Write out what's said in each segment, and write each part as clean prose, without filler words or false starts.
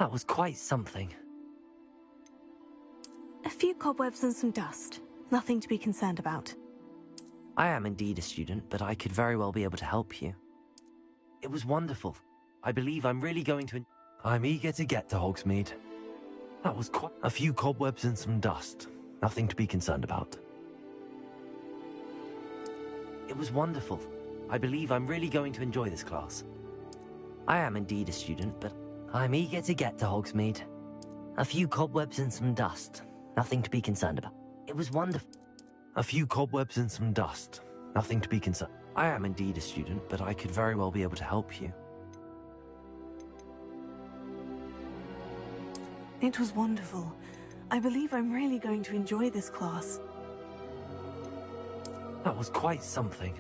That was quite something. A few cobwebs and some dust. Nothing to be concerned about. I am indeed a student, but I could very well be able to help you. It was wonderful. I believe I'm really going to... I'm eager to get to Hogsmeade. That was quite... A few cobwebs and some dust. Nothing to be concerned about. It was wonderful. I believe I'm really going to enjoy this class. I am indeed a student, but I'm eager to get to Hogsmeade. A few cobwebs and some dust. Nothing to be concerned about. It was wonderful. A few cobwebs and some dust. Nothing to be concerned. I am indeed a student, but I could very well be able to help you. It was wonderful. I believe I'm really going to enjoy this class. That was quite something.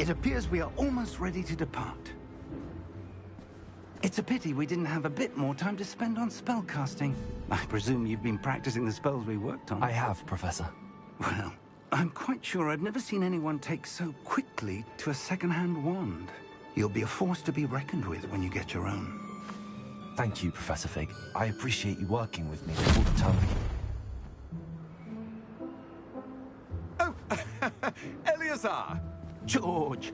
It appears we are almost ready to depart. It's a pity we didn't have a bit more time to spend on spellcasting. I presume you've been practicing the spells we worked on. I have, Professor. Well, I'm quite sure I've never seen anyone take so quickly to a second-hand wand. You'll be a force to be reckoned with when you get your own. Thank you, Professor Fig. I appreciate you working with me all the time. Oh, Eleazar! George!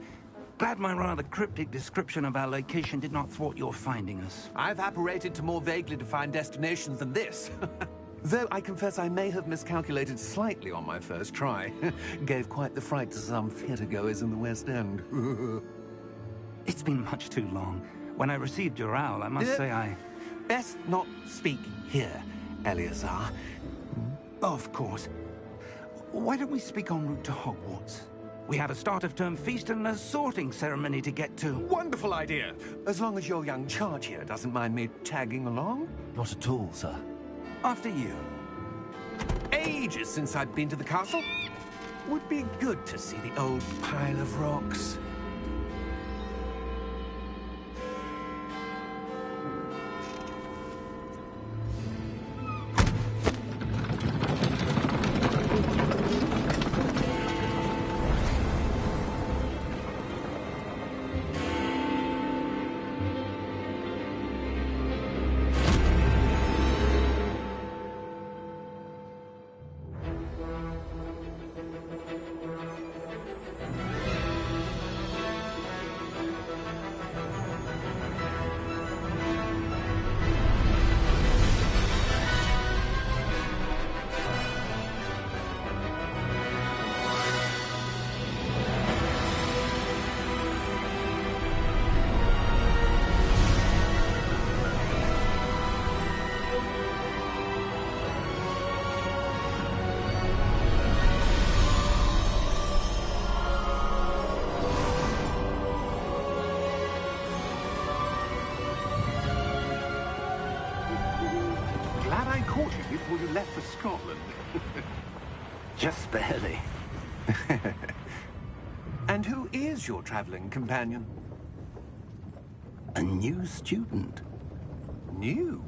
Glad my rather cryptic description of our location did not thwart your finding us. I've apparated to more vaguely defined destinations than this. Though I confess I may have miscalculated slightly on my first try. Gave quite the fright to some theatre-goers in the West End. It's been much too long. When I received your owl, I must say I... Best not speak here, Eleazar. Of course. Why don't we speak en route to Hogwarts? We have a start-of-term feast and a sorting ceremony to get to. Wonderful idea! As long as your young charge here doesn't mind me tagging along. Not at all, sir. After you. Ages since I'd been to the castle. Would be good to see the old pile of rocks. Before you left for Scotland. Just barely. And who is your traveling companion? A new student. New?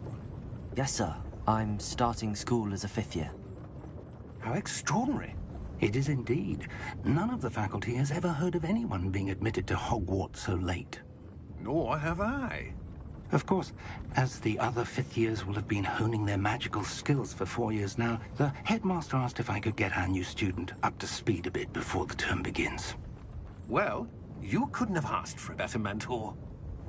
Yes, sir. I'm starting school as a 5th year. How extraordinary. It is indeed. None of the faculty has ever heard of anyone being admitted to Hogwarts so late. Nor have I. Of course, as the other 5th years will have been honing their magical skills for 4 years now, the headmaster asked if I could get our new student up to speed a bit before the term begins. Well, you couldn't have asked for a better mentor.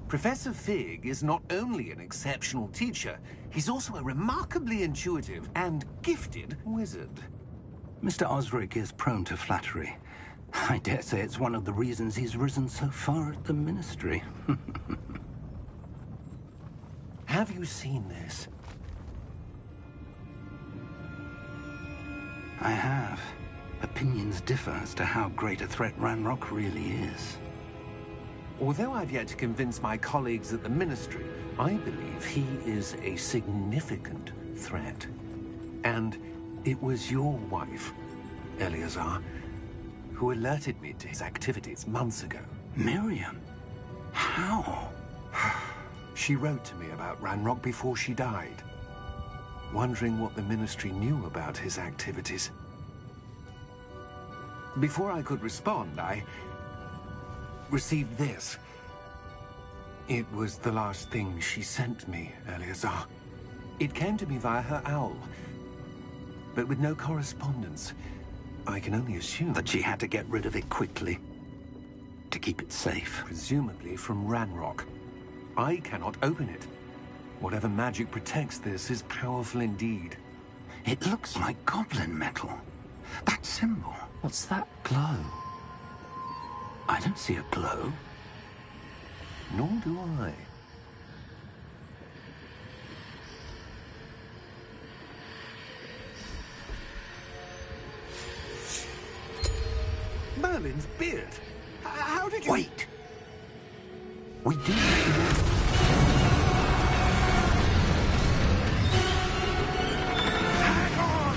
Professor Fig is not only an exceptional teacher, he's also a remarkably intuitive and gifted wizard. Mr. Osric is prone to flattery. I dare say it's one of the reasons he's risen so far at the Ministry. Have you seen this? I have. Opinions differ as to how great a threat Ranrock really is. Although I've yet to convince my colleagues at the Ministry, I believe he is a significant threat. And it was your wife, Eleazar, who alerted me to his activities months ago. Miriam? How? She wrote to me about Ranrock before she died, wondering what the Ministry knew about his activities. Before I could respond, I received this. It was the last thing she sent me, Eleazar. It came to me via her owl, but with no correspondence. I can only assume That she had to get rid of it quickly, to keep it safe. presumably from Ranrock. I cannot open it. Whatever magic protects this is powerful indeed. It looks like goblin metal. That symbol. What's that glow? I don't see a glow. Nor do I. Merlin's beard. How did you... Wait! We do. Hang on!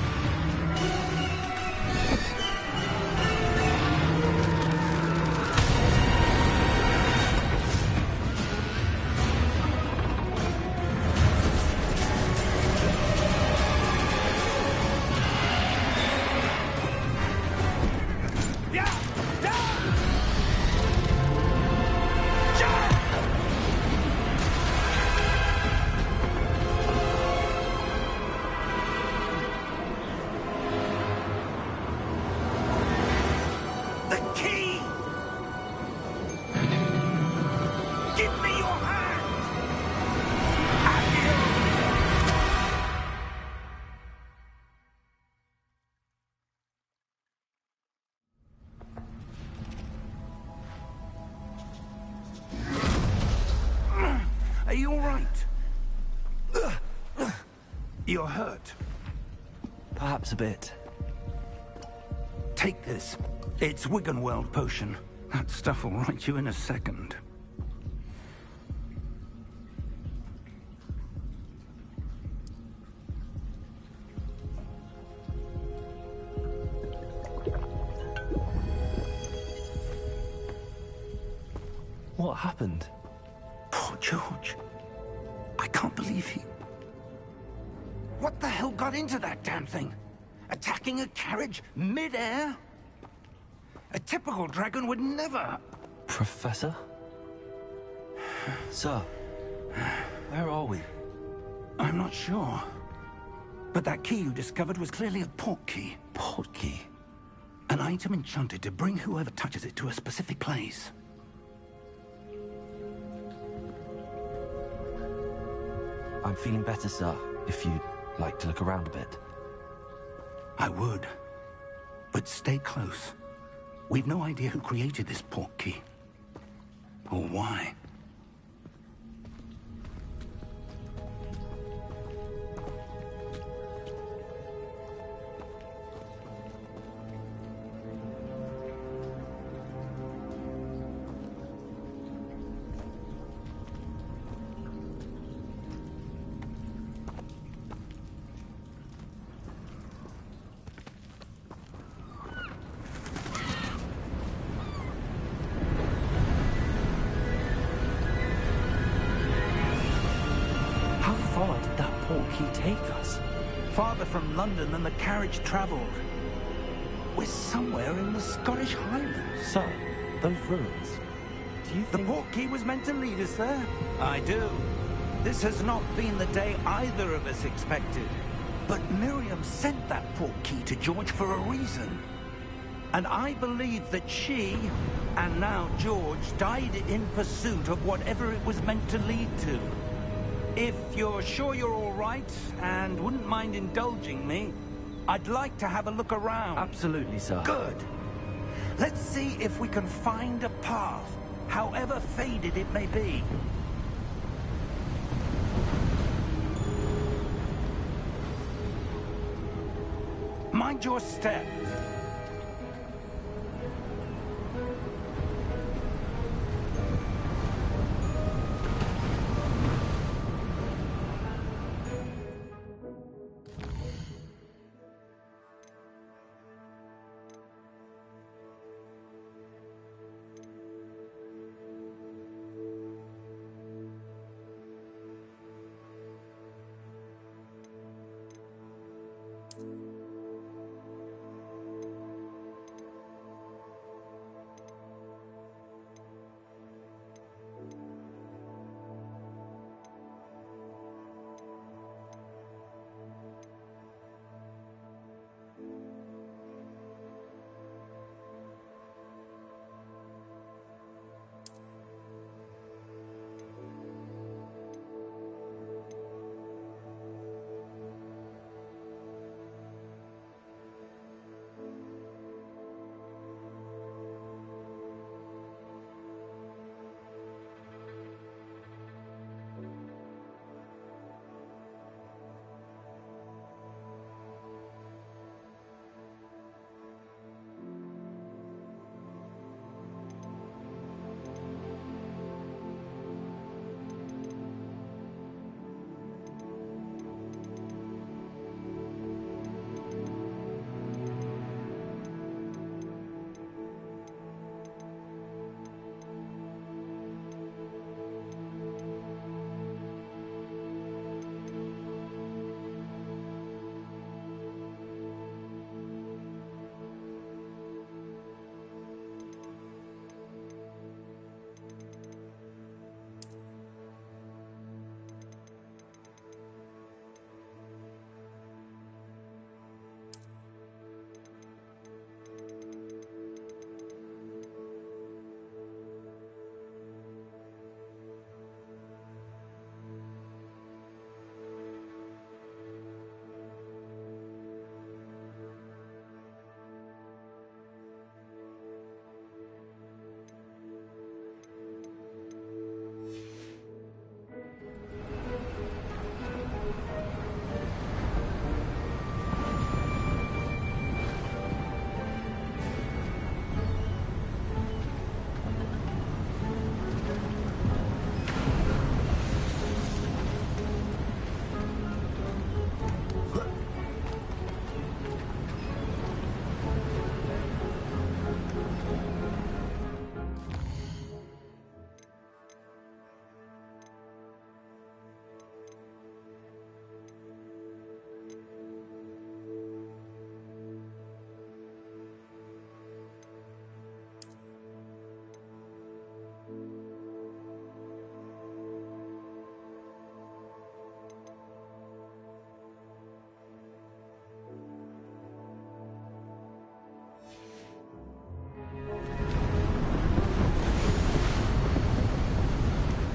you all right? You're hurt. Perhaps a bit. Take this. It's Wiggenweld potion. That stuff will right you in a second. What happened? Poor George. I can't believe he... What the hell got into that damn thing? Attacking a carriage mid-air? A typical dragon would never... Professor? Sir, where are we? I'm not sure. But that key you discovered was clearly a port key. Port key? An item enchanted to bring whoever touches it to a specific place. I'm feeling better, sir, if you'd like to look around a bit. I would. But stay close. We've no idea who created this port key. Or why. How far did that port key take us? Farther from London than the carriage travelled. We're somewhere in the Scottish Highlands. Sir, those ruins. Do you The think... port key was meant to lead us there? I do. This has not been the day either of us expected. But Miriam sent that port key to George for a reason. And I believe that she, and now George, died in pursuit of whatever it was meant to lead to. If you're sure you're all right, and wouldn't mind indulging me, I'd like to have a look around. Absolutely, sir. Good. Let's see if we can find a path, however faded it may be. Mind your step.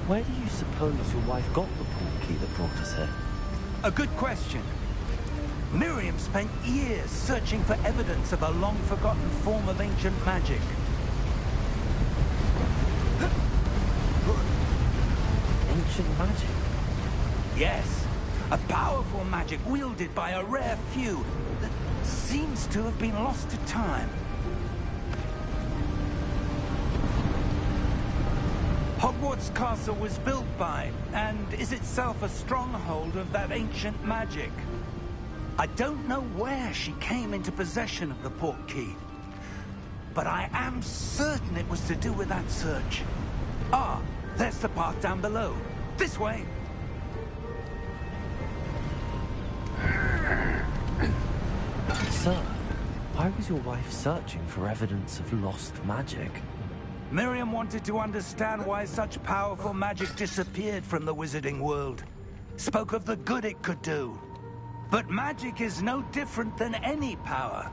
Where do you suppose your wife got the portkey that brought us here? A good question. Miriam spent years searching for evidence of a long-forgotten form of ancient magic. Ancient magic? Yes, a powerful magic wielded by a rare few that seems to have been lost to time. Hogwarts Castle was built by, and is itself a stronghold of that ancient magic. I don't know where she came into possession of the portkey, but I am certain it was to do with that search. Ah, there's the path down below. This way. Sir, why was your wife searching for evidence of lost magic? Miriam wanted to understand why such powerful magic disappeared from the wizarding world. Spoke of the good it could do. But magic is no different than any power.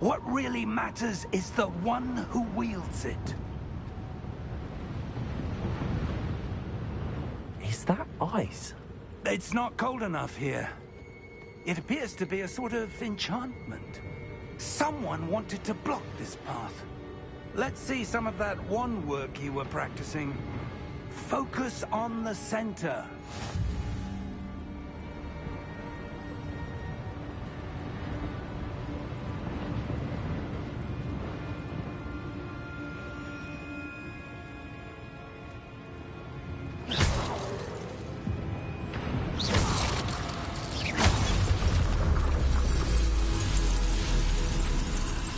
What really matters is the one who wields it. Is that ice? It's not cold enough here. It appears to be a sort of enchantment. Someone wanted to block this path. Let's see some of that wand work you were practicing. Focus on the center.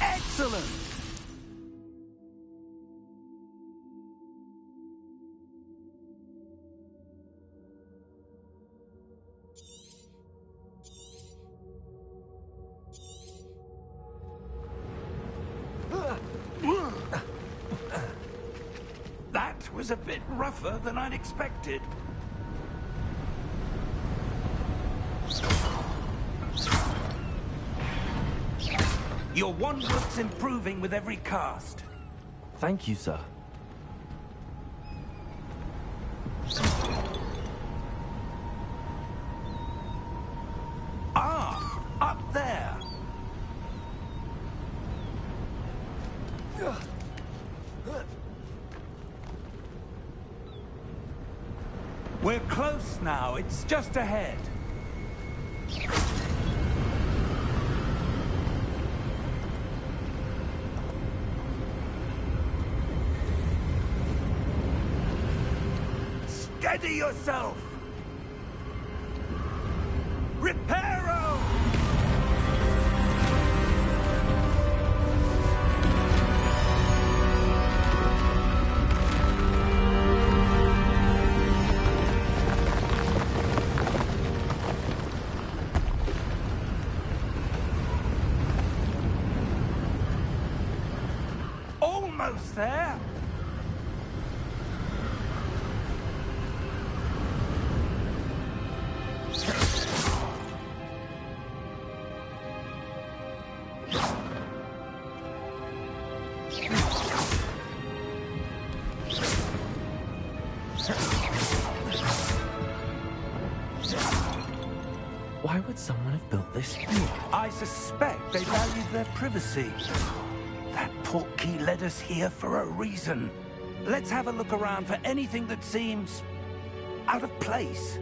Excellent! That was a bit rougher than I'd expected. Your wand work's improving with every cast. Thank you, sir. Ah, up there. We're close now. It's just ahead. Steady yourself! Reparo! Almost there! Why would someone have built this here? I suspect they valued their privacy. That portkey led us here for a reason. Let's have a look around for anything that seems out of place.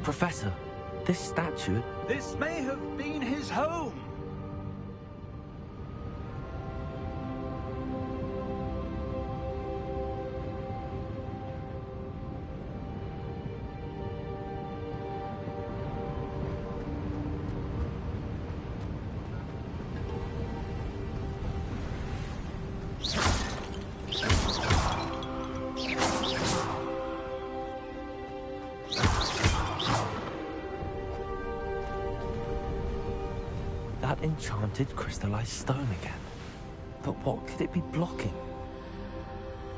Professor, this statue... This may have been his home. enchanted crystallized stone again. But what could it be blocking?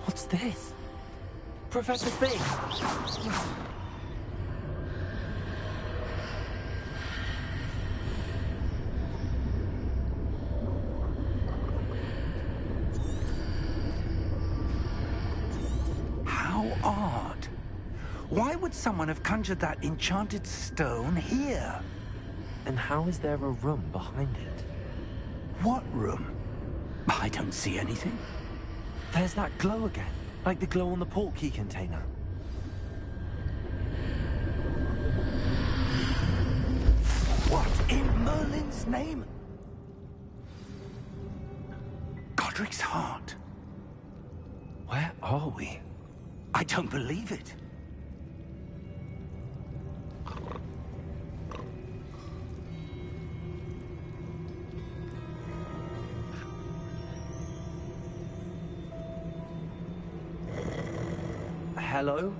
What's this? Professor Fig! How odd. Why would someone have conjured that enchanted stone here? And how is there a room behind it? What room? I don't see anything. There's that glow again, like the glow on the portkey container. What in Merlin's name? Godric's heart. Where are we? I don't believe it. Hello?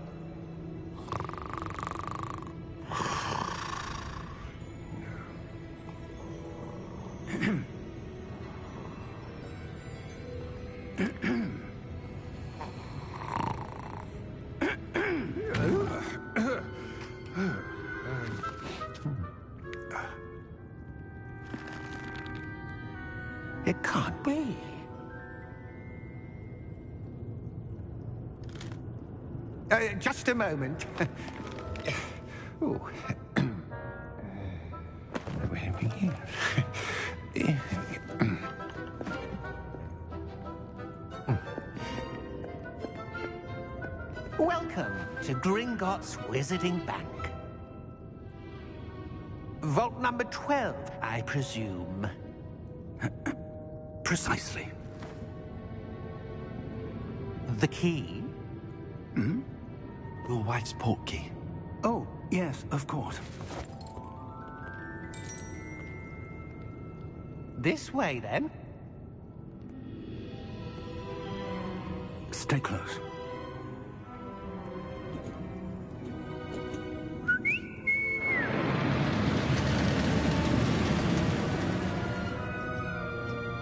It can't be. Just a moment. Ooh. Where are we here? Welcome to Gringotts Wizarding Bank. Vault number 12, I presume. Precisely. The key? Hmm? Your wife's portkey. Oh, yes, of course. This way, then. Stay close.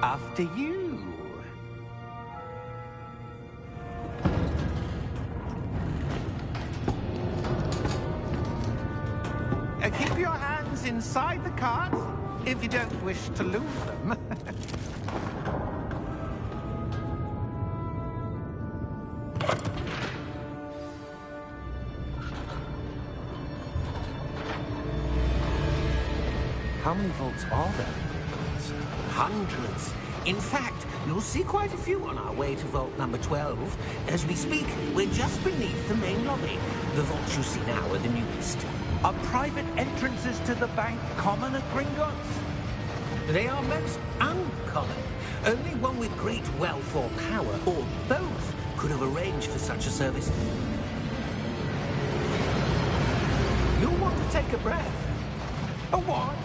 After you. Keep your hands inside the cart if you don't wish to lose them. How many vaults are there? Hundreds. In fact, you'll see quite a few on our way to vault number 12. As we speak, we're just beneath the main lobby. The vaults you see now are the newest. Are private entrances to the bank common at Gringotts? They are most uncommon. Only one with great wealth or power, or both, could have arranged for such a service. You'll want to take a breath. A what?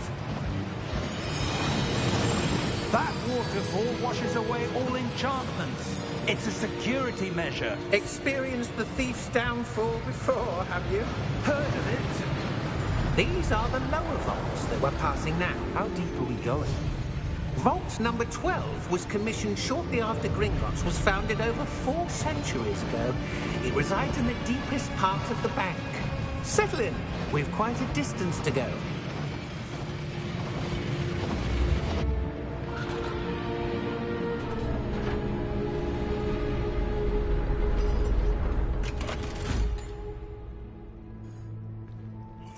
That waterfall washes away all enchantments. It's a security measure. Experienced the thief's downfall before, have you? Heard of it? These are the lower vaults that we're passing now. How deep are we going? Vault number 12 was commissioned shortly after Gringotts was founded over 4 centuries ago. It resides in the deepest part of the bank. Settle in. We've quite a distance to go.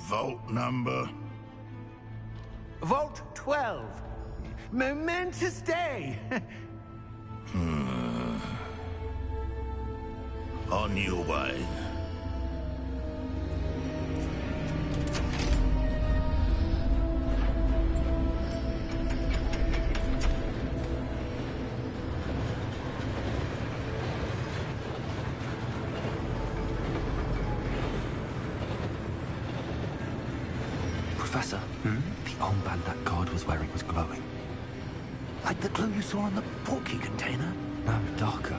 Vault number? Vault 12. Momentous day. On your way. Professor, the armband that guard was wearing was glowing. Like the glow you saw on the portkey container? No, darker.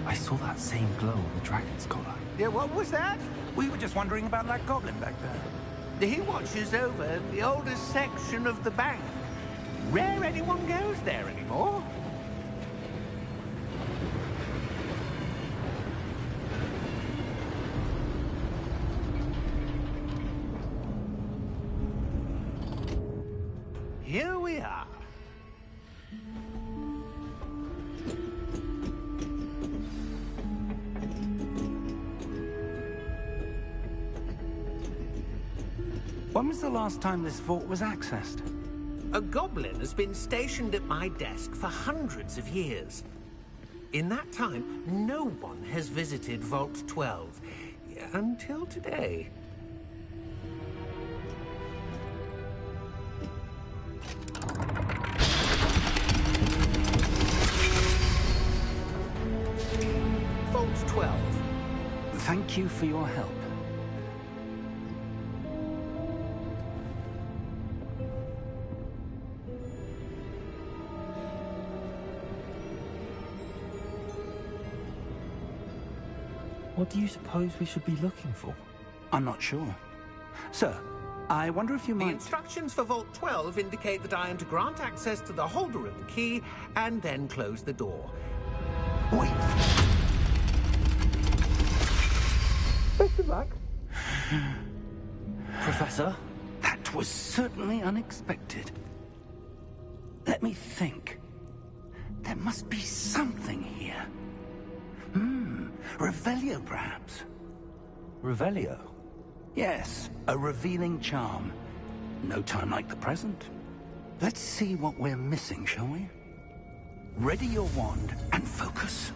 I saw that same glow on the dragon's collar. Yeah, what was that? We were just wondering about that goblin back there. He watches over the oldest section of the bank. Rare anyone goes there anymore. Here we are. When was the last time this vault was accessed? A goblin has been stationed at my desk for hundreds of years. In that time, no one has visited Vault 12. Until today. Vault 12. Thank you for your help. What do you suppose we should be looking for? I'm not sure. Sir, I wonder if you The might... instructions for Vault 12 indicate that I am to grant access to the holder of the key and then close the door. Wait! Best of luck. Professor? That was certainly unexpected. Let me think. There must be something here. Revelio, perhaps? Revelio? Yes, a revealing charm. No time like the present. Let's see what we're missing, shall we? Ready your wand and focus.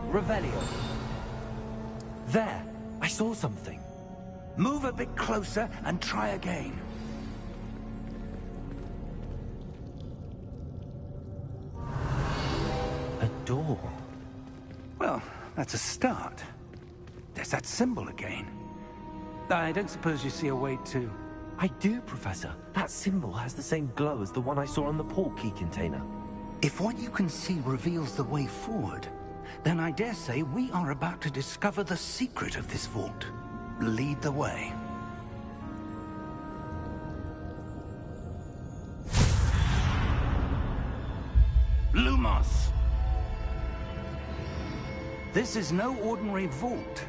Revelio. There! I saw something. Move a bit closer and try again. A door. Well, that's a start. There's that symbol again. I don't suppose you see a way to... I do, Professor. That symbol has the same glow as the one I saw on the port key container. If what you can see reveals the way forward, then I dare say we are about to discover the secret of this vault. Lead the way. Lumos! This is no ordinary vault.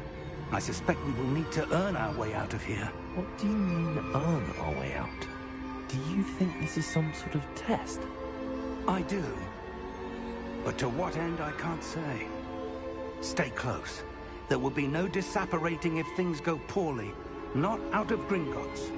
I suspect we will need to earn our way out of here. What do you mean, earn our way out? Do you think this is some sort of test? I do. But to what end, I can't say. Stay close. There will be no disapparating if things go poorly. Not out of Gringotts.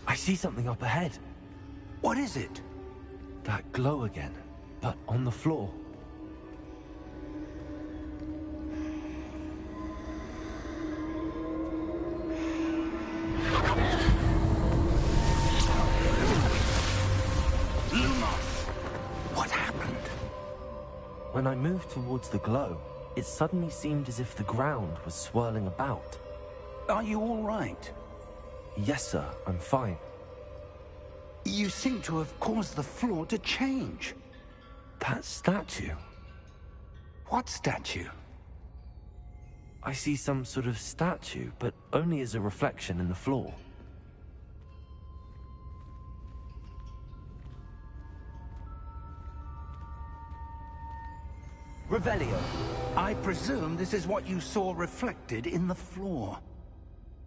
I see something up ahead. What is it? That glow again, but on the floor. Lumos! What happened? When I moved towards the glow, it suddenly seemed as if the ground was swirling about. Are you all right? Yes, sir, I'm fine. You seem to have caused the floor to change. That statue. What statue? I see some sort of statue, but only as a reflection in the floor. Revelio. I presume this is what you saw reflected in the floor.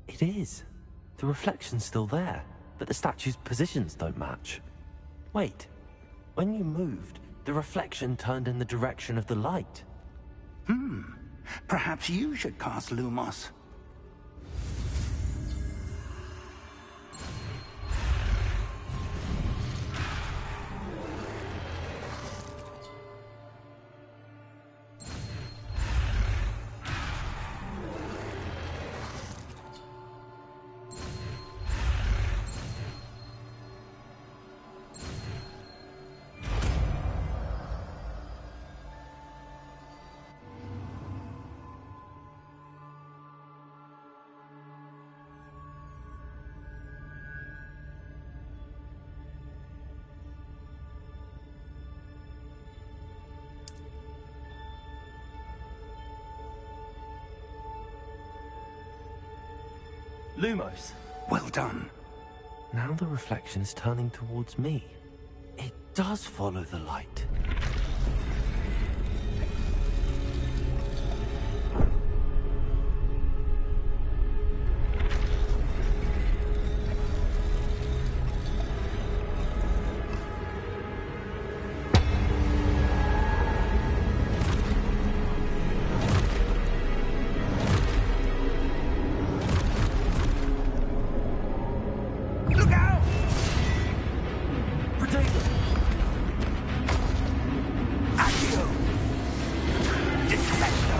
It is. The reflection's still there, but the statue's positions don't match. Wait. When you moved, the reflection turned in the direction of the light. Perhaps you should cast Lumos. Lumos. Well done. Now the reflection is turning towards me. It does follow the light. Look out! Potato! Accio! Descendo!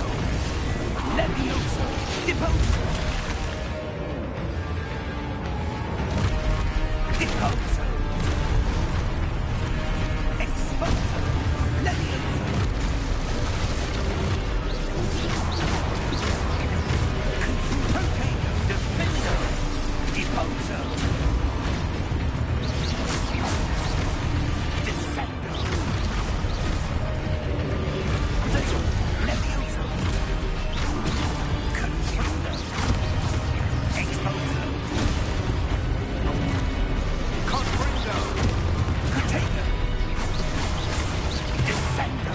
Levioso! Deposo! Deposo! Exposo! Levioso! Potato! Defendo! Deposo! Descendo! Potato! Levioso! Confundo! Exposo! Confringo! Potato! Descendo!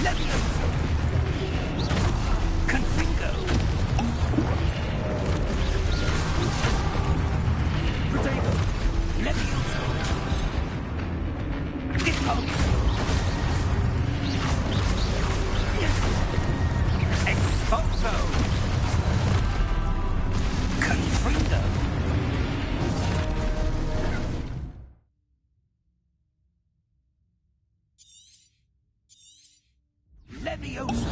Levioso! Confringo! Potato! Levioso! Deposo! Exposo! Confrindo! Levioso!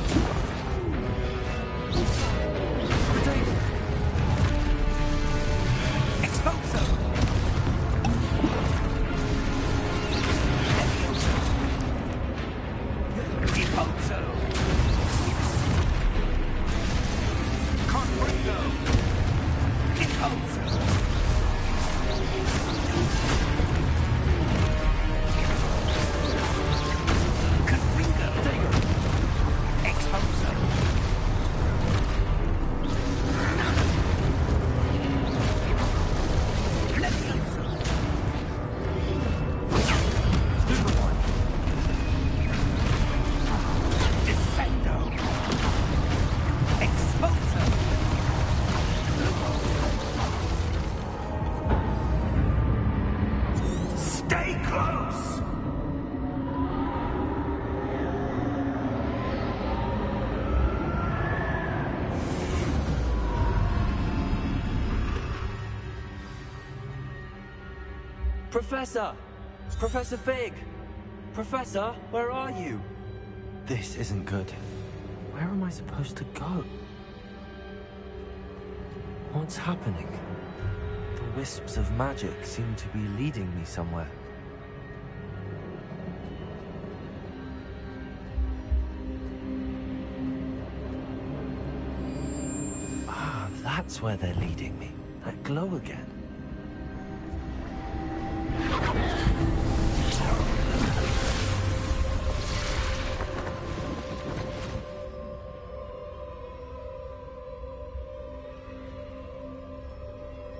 Potato! Exposo! Levioso! Deposo! Confringo! Deposo! Confringo! Exposo! Levioso! Descendo! Exposo! Stay close! Professor! Professor Fig! Professor, where are you? This isn't good. Where am I supposed to go? What's happening? The wisps of magic seem to be leading me somewhere. Ah, that's where they're leading me. That glow again.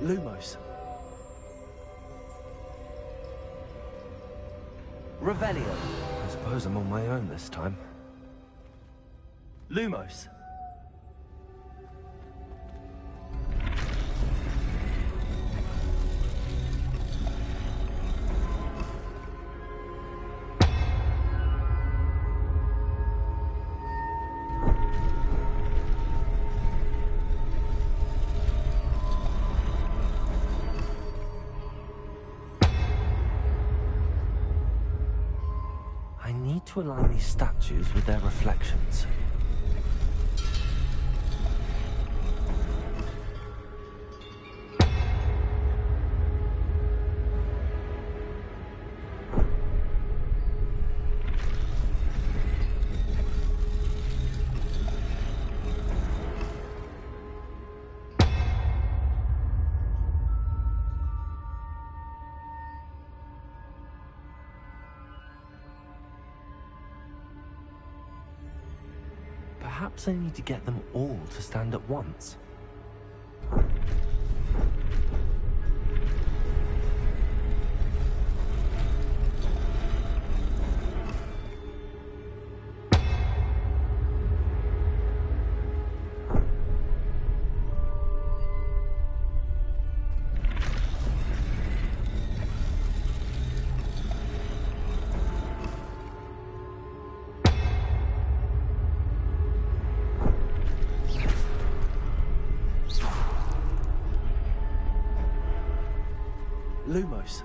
Lumos. Revelio. I suppose I'm on my own this time. Lumos. I need to align these statues with their reflections. Perhaps I need to get them all to stand at once. Lumos.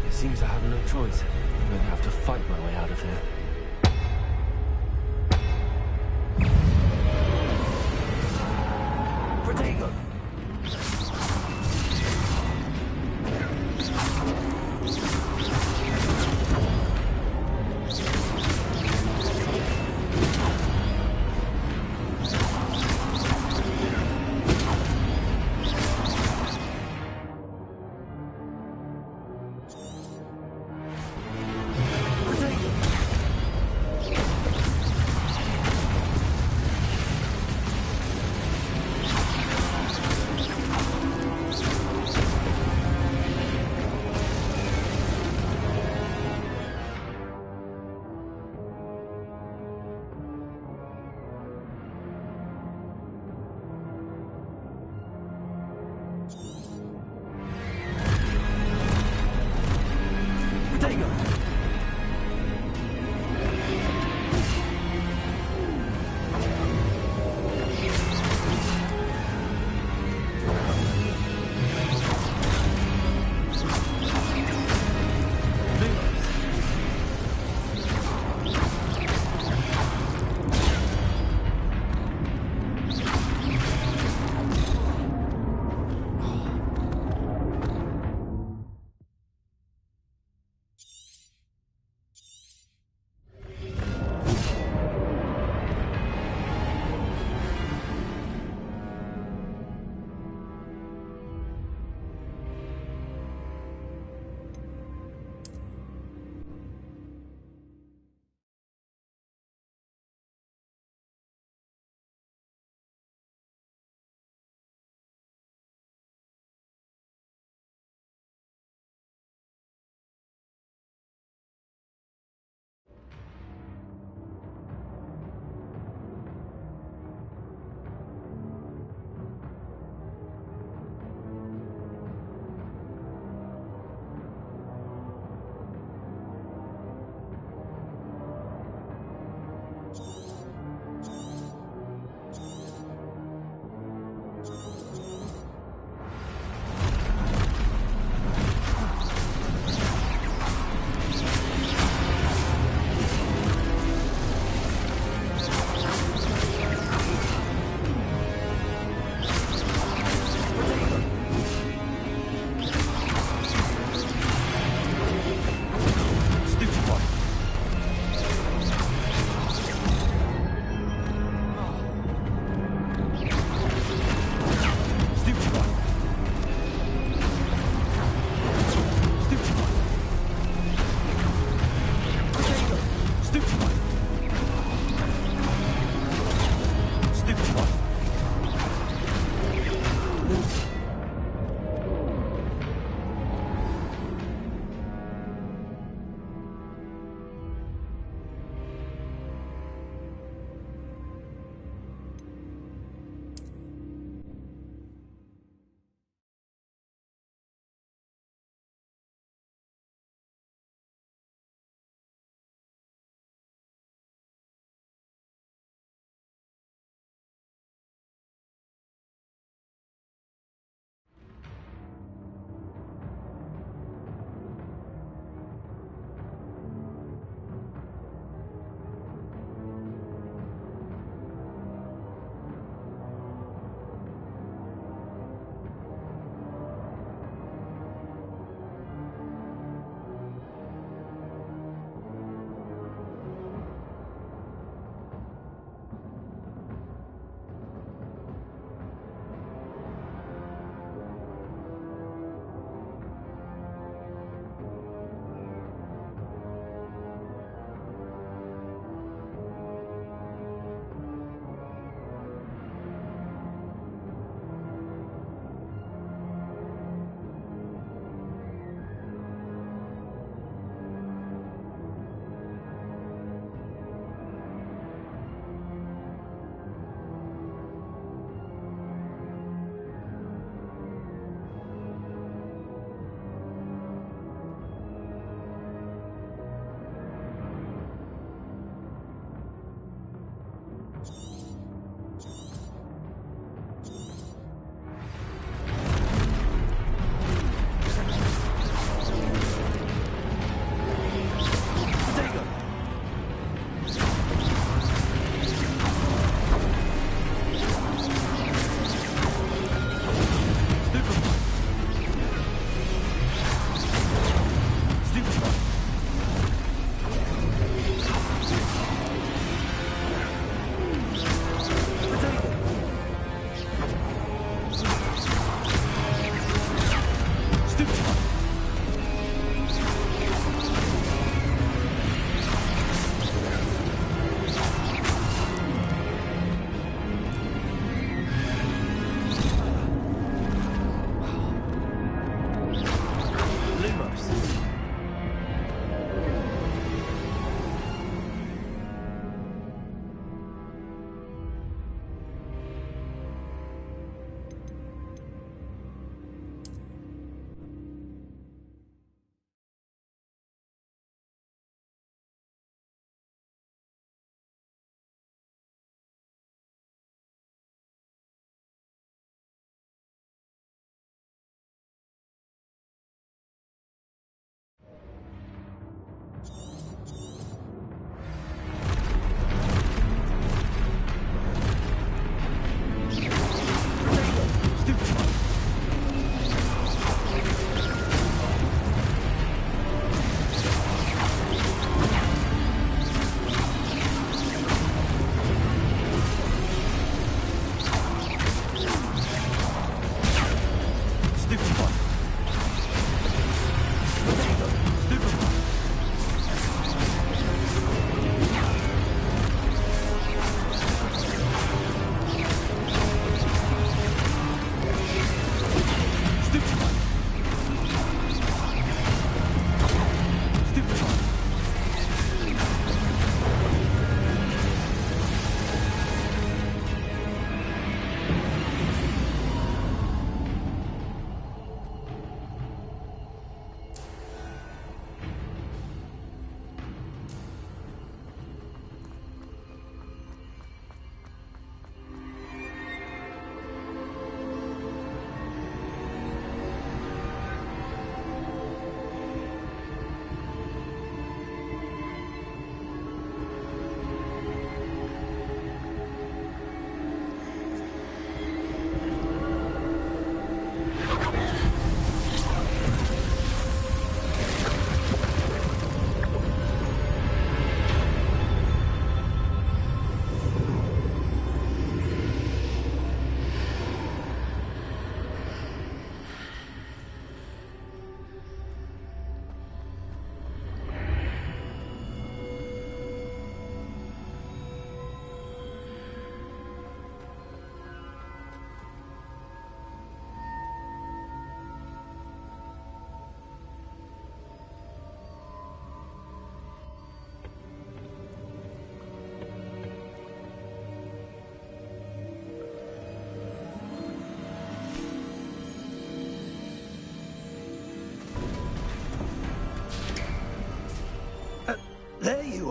Seems I have no choice. I'm going to have to fight my way out of here. Protego!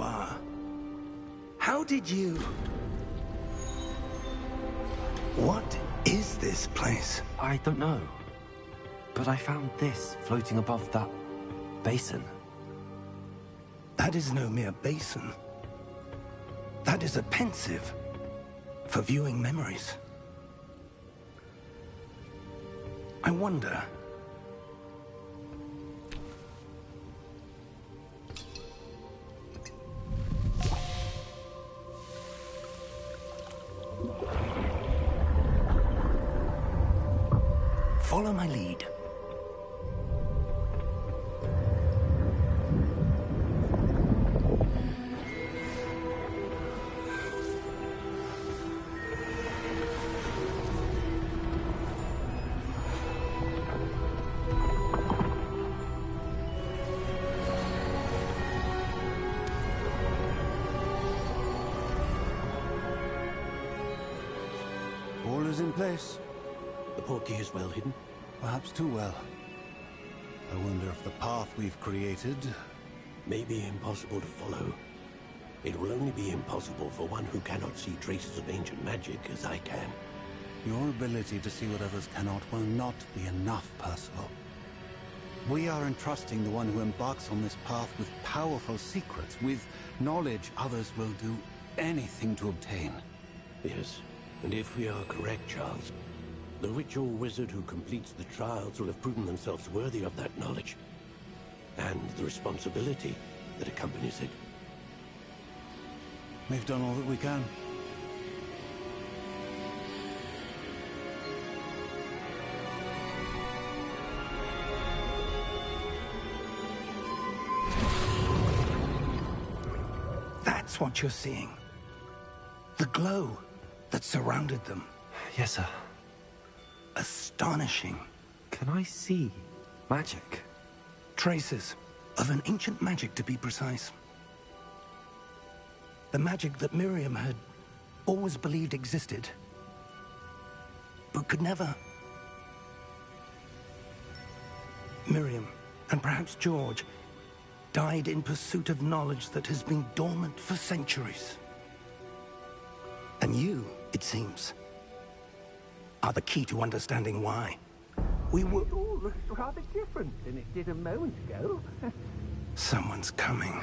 are. How did you... What is this place? I don't know. But I found this floating above that basin. That is no mere basin. That is a pensive for viewing memories. I wonder... Follow my lead. All is in place. The portkey is well hidden. Perhaps too well. I wonder if the path we've created... May be impossible to follow. It will only be impossible for one who cannot see traces of ancient magic as I can. Your ability to see what others cannot will not be enough, Percival. We are entrusting the one who embarks on this path with powerful secrets, with knowledge others will do anything to obtain. Yes, and if we are correct, Charles, the witch or wizard who completes the trials will have proven themselves worthy of that knowledge, and the responsibility that accompanies it. We've done all that we can. That's what you're seeing. The glow that surrounded them. Yes, sir. Astonishing. Can I see magic? Traces of an ancient magic, to be precise. The magic that Miriam had always believed existed, but could never. Miriam, and perhaps George, died in pursuit of knowledge that has been dormant for centuries. And you, it seems, are the key to understanding why. We were... It all looks rather different than it did a moment ago. Someone's coming.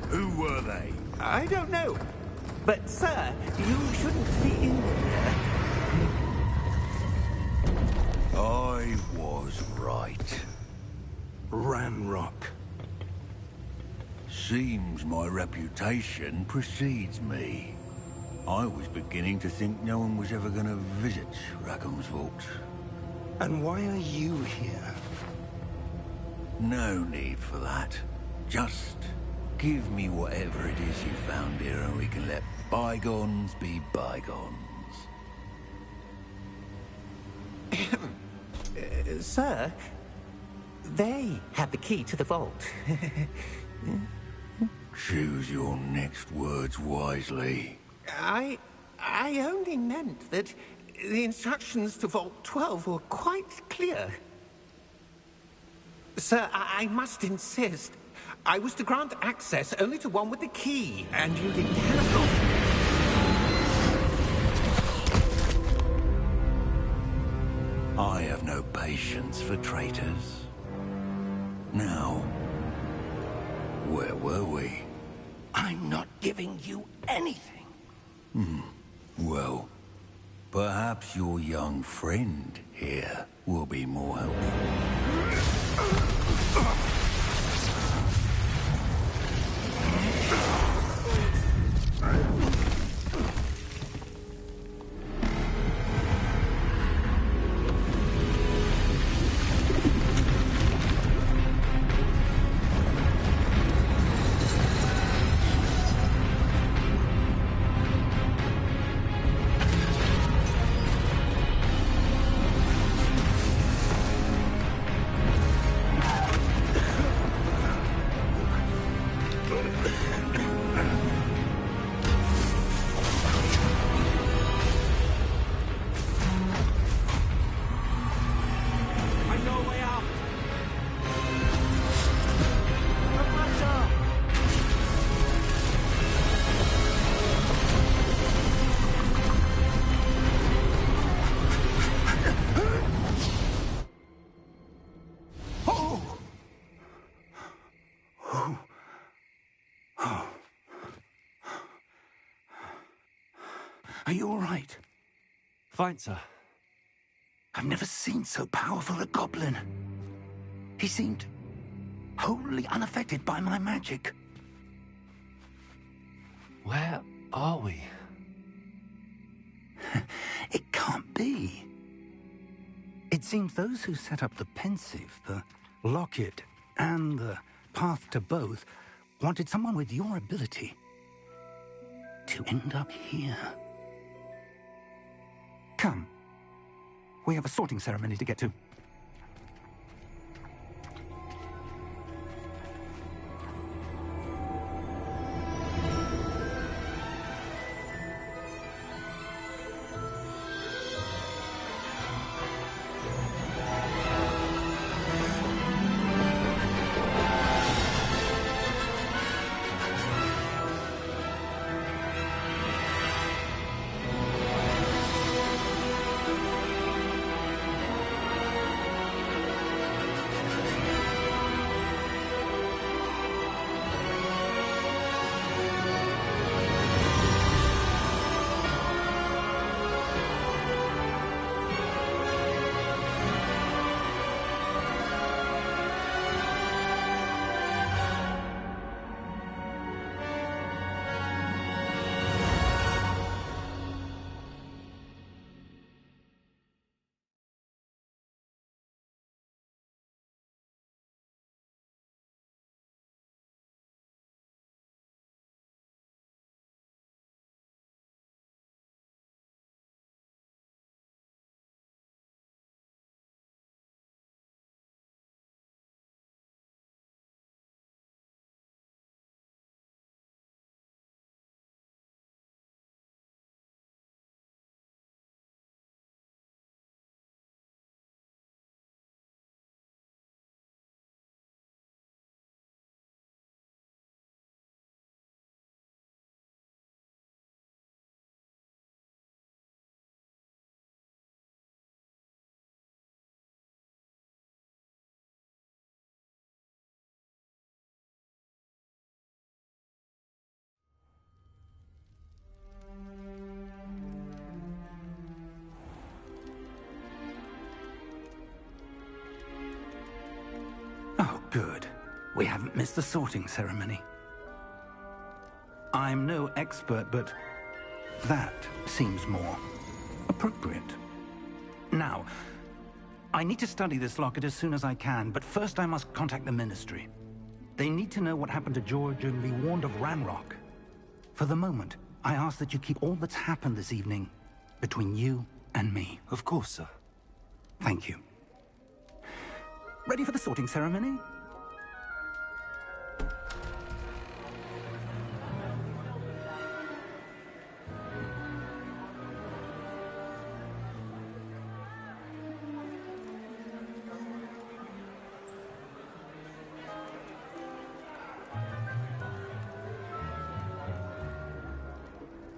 Who were they? I don't know. But, sir, you shouldn't be in there. I was right. Ranrock. Seems my reputation precedes me. I was beginning to think no one was ever going to visit Rackham's vault. And why are you here? No need for that. Just give me whatever it is you found here and we can let bygones be bygones. Sir, they have the key to the vault. Choose your next words wisely. I only meant that the instructions to Vault 12 were quite clear. Sir, I must insist. I was to grant access only to one with the key, and you didn't telephone. I have no patience for traitors. Now, where were we? I'm not giving you anything. Well, perhaps your young friend here will be more helpful. Are you all right? Fine, sir. I've never seen so powerful a goblin. He seemed wholly unaffected by my magic. Where are we? It can't be. It seems those who set up the pensive, the locket, and the path to both wanted someone with your ability to end up here. Come. We have a sorting ceremony to get to. Oh, good. We haven't missed the sorting ceremony. I'm no expert, but that seems more appropriate. Now, I need to study this locket as soon as I can, but first I must contact the Ministry. They need to know what happened to George and be warned of Ranrock. For the moment, I ask that you keep all that's happened this evening between you and me. Of course, sir. Thank you. Ready for the sorting ceremony?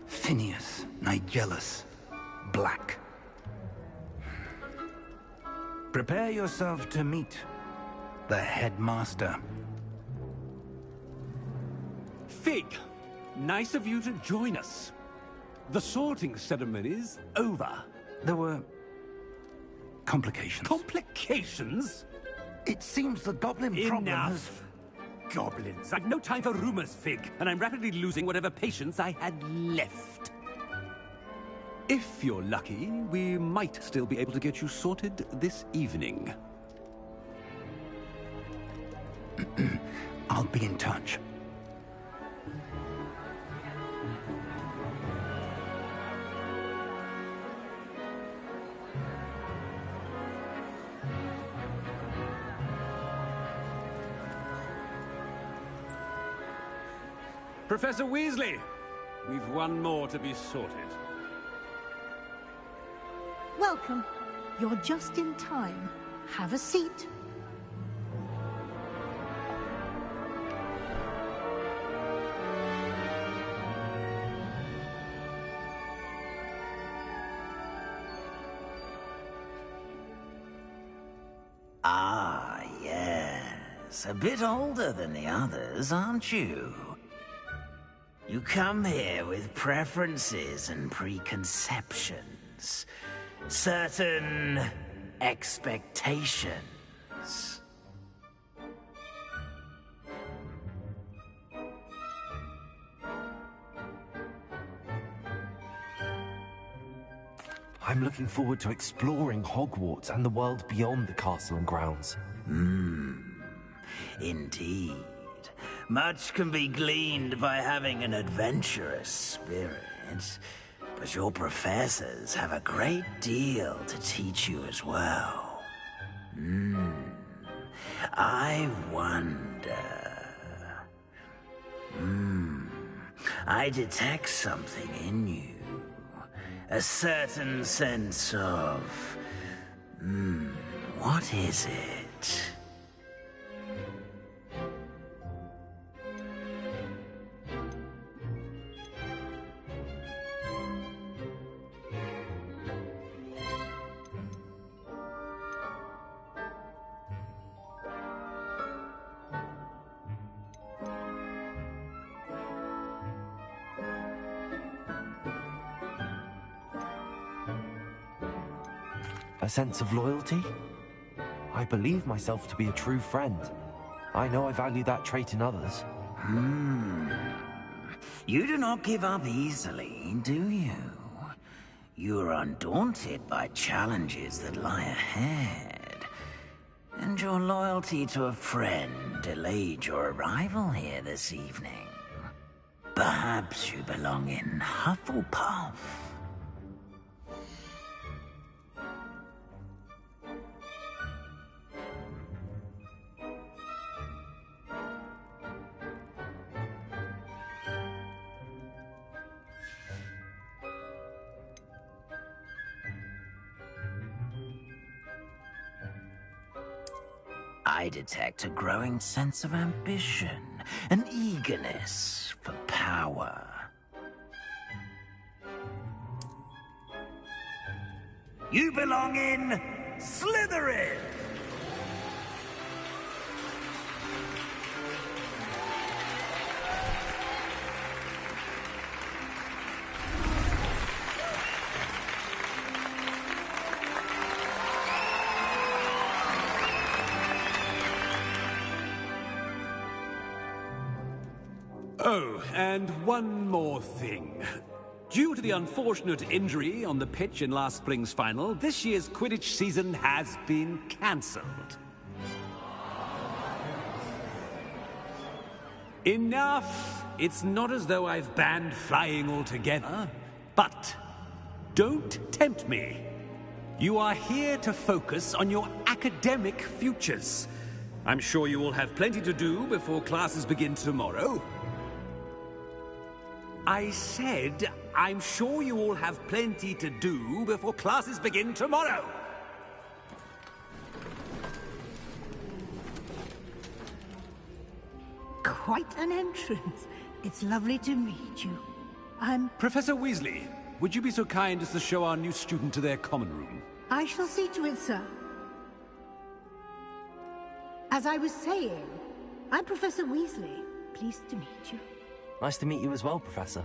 Phineas, Nigellus, Black. Prepare yourself to meet the headmaster. Fig, nice of you to join us. The sorting ceremony's over. There were complications. Complications? It seems the goblin problem has... Enough! Goblins. I've no time for rumors, Fig, and I'm rapidly losing whatever patience I had left. If you're lucky, we might still be able to get you sorted this evening. I'll be in touch. Professor Weasley, we've one more to be sorted. Welcome. You're just in time. Have a seat. Ah, yes. A bit older than the others, aren't you? You come here with preferences and preconceptions. Certain expectations. I'm looking forward to exploring Hogwarts and the world beyond the castle and grounds. Indeed. Much can be gleaned by having an adventurous spirit. But your professors have a great deal to teach you as well. I wonder... I detect something in you. A certain sense of... what is it? A sense of loyalty? I believe myself to be a true friend. I know I value that trait in others. You do not give up easily, do you? You are undaunted by challenges that lie ahead. And your loyalty to a friend delayed your arrival here this evening. Perhaps you belong in Hufflepuff. I detect a growing sense of ambition, an eagerness for power. You belong in Slytherin! Oh, and one more thing. Due to the unfortunate injury on the pitch in last spring's final, this year's Quidditch season has been cancelled. Enough! It's not as though I've banned flying altogether, but don't tempt me. You are here to focus on your academic futures. I'm sure you will have plenty to do before classes begin tomorrow. I said, I'm sure you all have plenty to do before classes begin tomorrow. Quite an entrance. It's lovely to meet you. I'm... Professor Weasley, would you be so kind as to show our new student to their common room? I shall see to it, sir. As I was saying, I'm Professor Weasley. Pleased to meet you. Nice to meet you as well, Professor.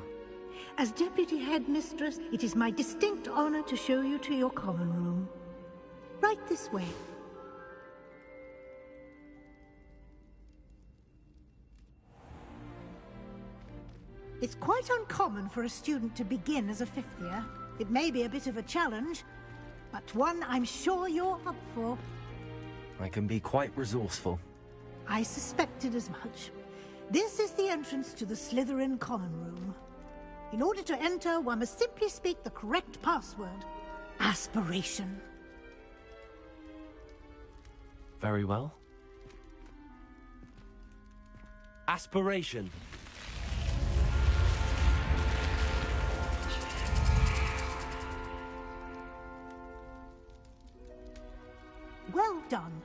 As Deputy Headmistress, it is my distinct honor to show you to your common room. Right this way. It's quite uncommon for a student to begin as a fifth year. It may be a bit of a challenge, but one I'm sure you're up for. I can be quite resourceful. I suspected as much. This is the entrance to the Slytherin common room. In order to enter, one must simply speak the correct password. Aspiration. Very well. Aspiration. Well done.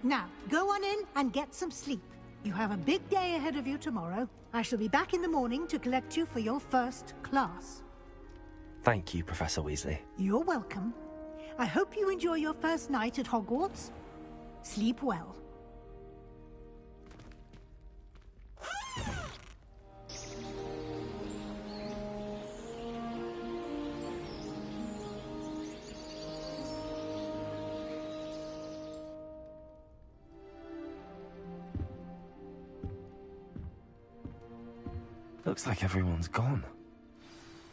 Now, go on in and get some sleep. You have a big day ahead of you tomorrow. I shall be back in the morning to collect you for your first class. Thank you, Professor Weasley. You're welcome. I hope you enjoy your first night at Hogwarts. Sleep well. Looks like everyone's gone.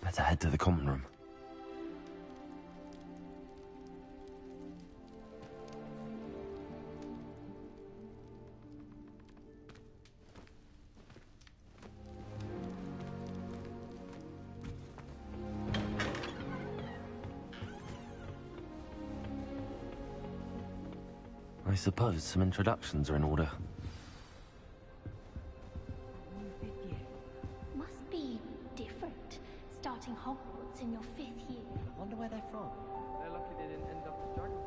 Better head to the common room. I suppose some introductions are in order. Must be different, starting Hogwarts in your 5th year. Wonder where they're from. They're lucky they didn't end up as dragons.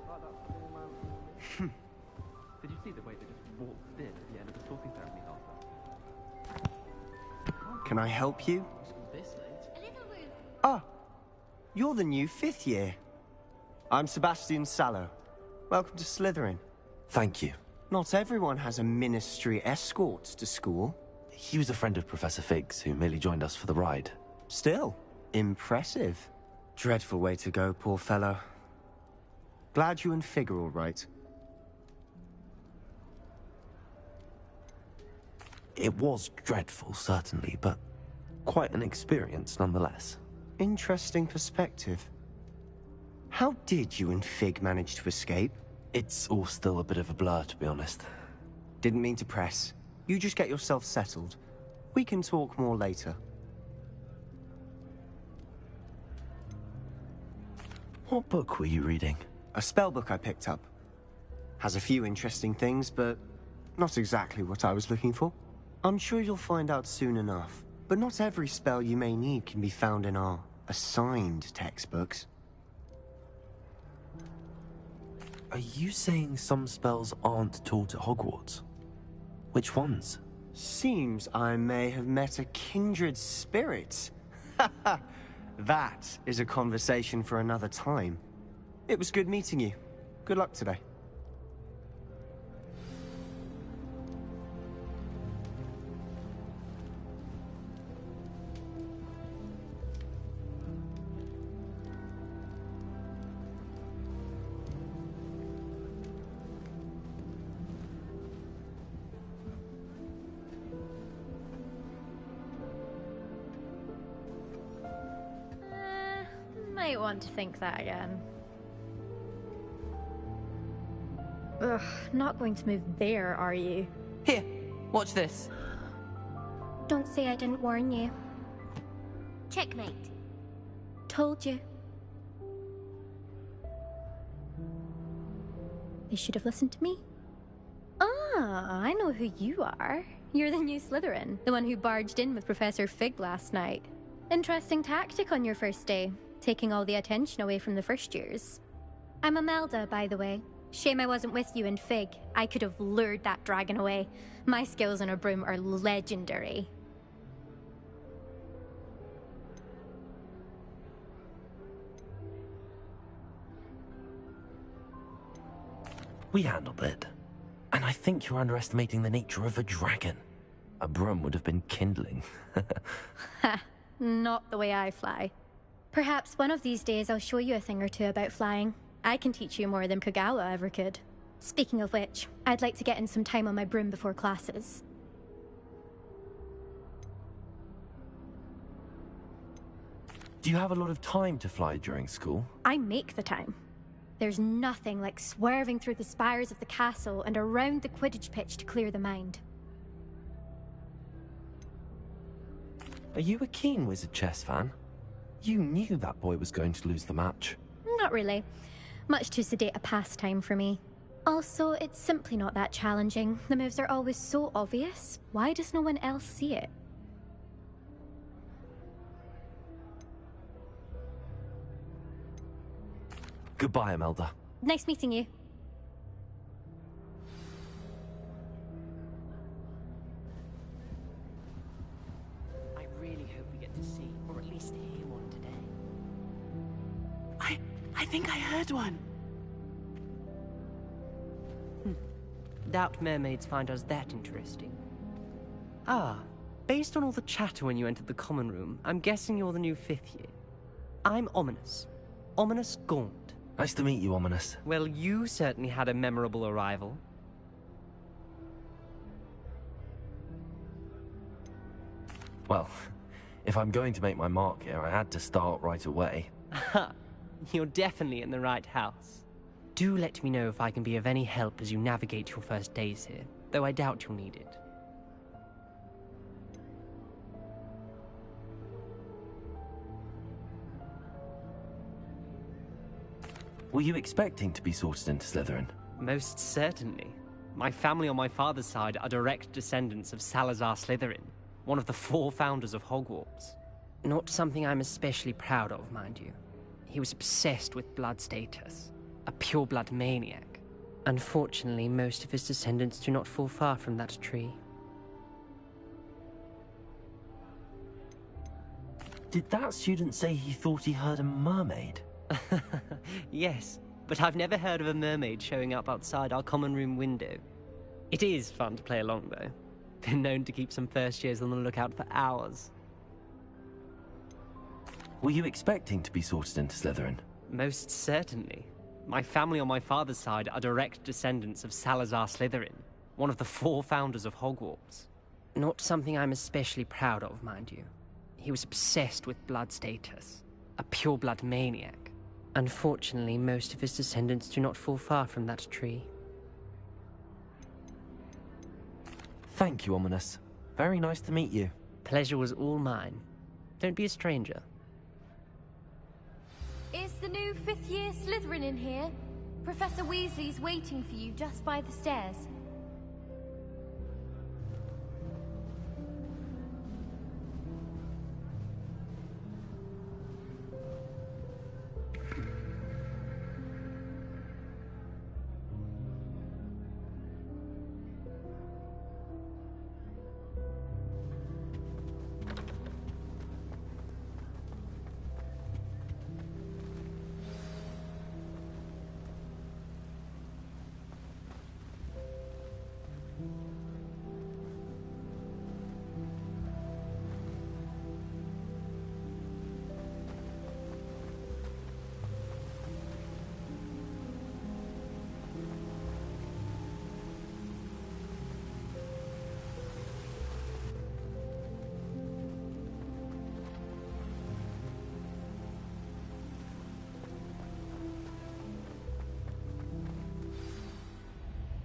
Like that fucking man. Did you see the way they just walked in at the end of the sorting ceremony last night? Can I help you? This late? Ah, you're the new 5th year. I'm Sebastian Sallow. Welcome to Slytherin. Thank you. Not everyone has a ministry escort to school. He was a friend of Professor Fig's, who merely joined us for the ride. Still, impressive. Dreadful way to go, poor fellow. Glad you and Fig are all right. It was dreadful, certainly, but quite an experience nonetheless. Interesting perspective. How did you and Fig manage to escape? It's all still a bit of a blur, to be honest. Didn't mean to press. You just get yourself settled. We can talk more later. What book were you reading? A spell book I picked up. Has a few interesting things, but not exactly what I was looking for. I'm sure you'll find out soon enough. But not every spell you may need can be found in our assigned textbooks. Are you saying some spells aren't taught at Hogwarts? Which ones? Seems I may have met a kindred spirit. That is a conversation for another time. It was good meeting you. Good luck today. Might want to think that again. Ugh, not going to move there, are you? Here, watch this. Don't say I didn't warn you. Checkmate. Told you. They should have listened to me. Ah, I know who you are. You're the new Slytherin, the one who barged in with Professor Fig last night. Interesting tactic on your first day, taking all the attention away from the first years. I'm Imelda, by the way. Shame I wasn't with you in Fig. I could have lured that dragon away. My skills on a broom are legendary. We handled it. And I think you're underestimating the nature of a dragon. A broom would have been kindling. Ha, not the way I fly. Perhaps one of these days I'll show you a thing or two about flying. I can teach you more than Kagawa ever could. Speaking of which, I'd like to get in some time on my broom before classes. Do you have a lot of time to fly during school? I make the time. There's nothing like swerving through the spires of the castle and around the Quidditch pitch to clear the mind. Are you a keen Wizard chess fan? You knew that boy was going to lose the match. Not really. Much too sedate a pastime for me. Also, it's simply not that challenging. The moves are always so obvious. Why does no one else see it? Goodbye, Imelda. Nice meeting you. I really hope we get to see, or at least hear one today. I think I heard one. Doubt mermaids find us that interesting. Ah, based on all the chatter when you entered the common room, I'm guessing you're the new 5th year. I'm Ominous. Ominous Gaunt. Nice to meet you, Ominous. Well, you certainly had a memorable arrival. Well, if I'm going to make my mark here, I had to start right away. You're definitely in the right house. Do let me know if I can be of any help as you navigate your first days here, though I doubt you'll need it. Were you expecting to be sorted into Slytherin? Most certainly. My family on my father's side are direct descendants of Salazar Slytherin, one of the 4 founders of Hogwarts. Not something I'm especially proud of, mind you. He was obsessed with blood status, a pure-blood maniac. Unfortunately, most of his descendants do not fall far from that tree. Did that student say he thought he heard a mermaid? Yes, but I've never heard of a mermaid showing up outside our common room window. It is fun to play along, though. Been known to keep some first years on the lookout for hours. Were you expecting to be sorted into Slytherin? Most certainly. My family on my father's side are direct descendants of Salazar Slytherin, one of the 4 founders of Hogwarts. Not something I'm especially proud of, mind you. He was obsessed with blood status, a pure-blood maniac. Unfortunately, most of his descendants do not fall far from that tree. Thank you, Ominous. Very nice to meet you. Pleasure was all mine. Don't be a stranger. Is the new 5th year Slytherin in here? Professor Weasley's waiting for you just by the stairs.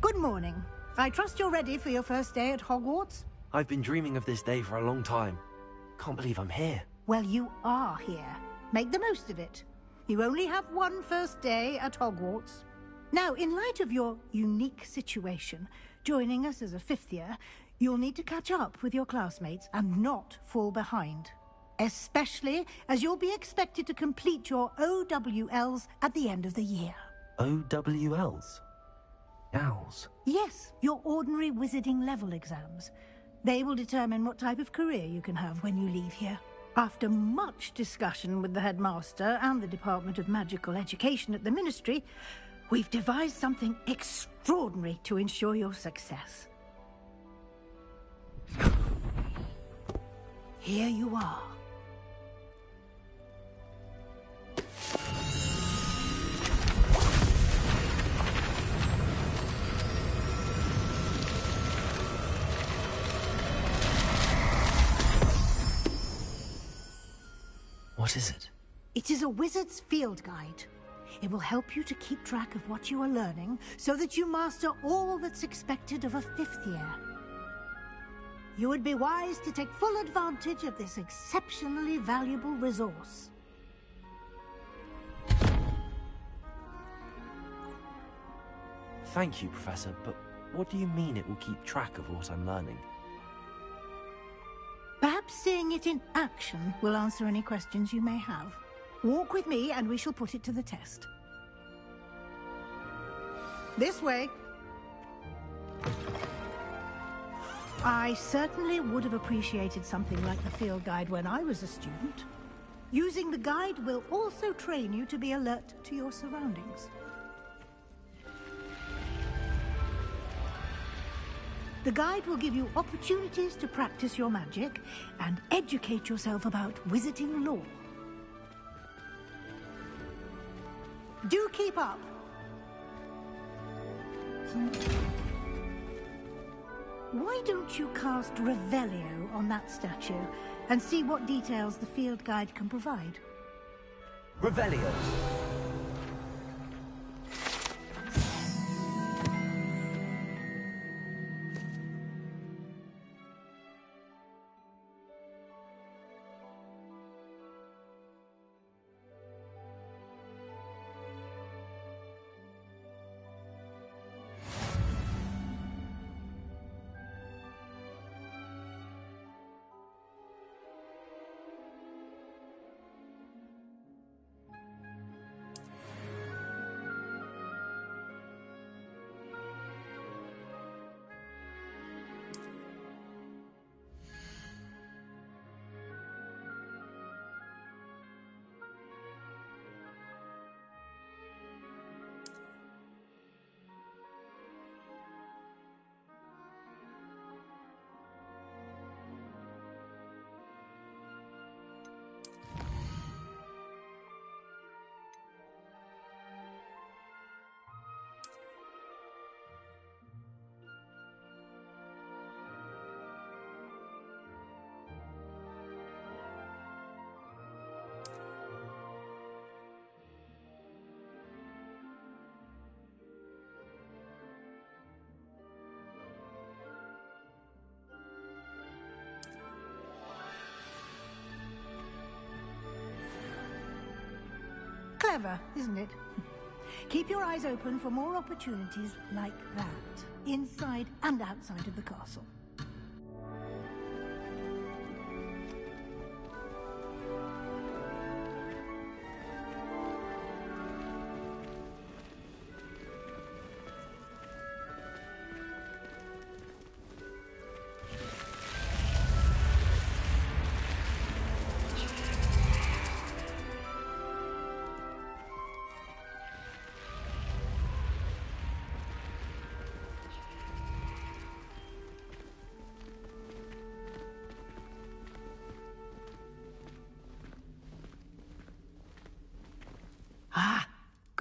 Good morning. I trust you're ready for your first day at Hogwarts? I've been dreaming of this day for a long time. Can't believe I'm here. Well, you are here. Make the most of it. You only have one first day at Hogwarts. Now, in light of your unique situation, joining us as a 5th year, you'll need to catch up with your classmates and not fall behind. Especially as you'll be expected to complete your OWLs at the end of the year. OWLs? Owls? Yes, your ordinary wizarding level exams. They will determine what type of career you can have when you leave here. After much discussion with the headmaster and the Department of Magical Education at the Ministry, we've devised something extraordinary to ensure your success. Here you are. What is it? It is a wizard's field guide. It will help you to keep track of what you are learning so that you master all that's expected of a 5th year. You would be wise to take full advantage of this exceptionally valuable resource. Thank you, Professor, but what do you mean it will keep track of what I'm learning? Perhaps seeing it in action will answer any questions you may have. Walk with me and we shall put it to the test. This way. I certainly would have appreciated something like the field guide when I was a student. Using the guide will also train you to be alert to your surroundings. The guide will give you opportunities to practice your magic and educate yourself about wizarding lore. Do keep up! Why don't you cast Revelio on that statue and see what details the field guide can provide. Revelio. Clever, isn't it? Keep your eyes open for more opportunities like that, inside and outside of the castle.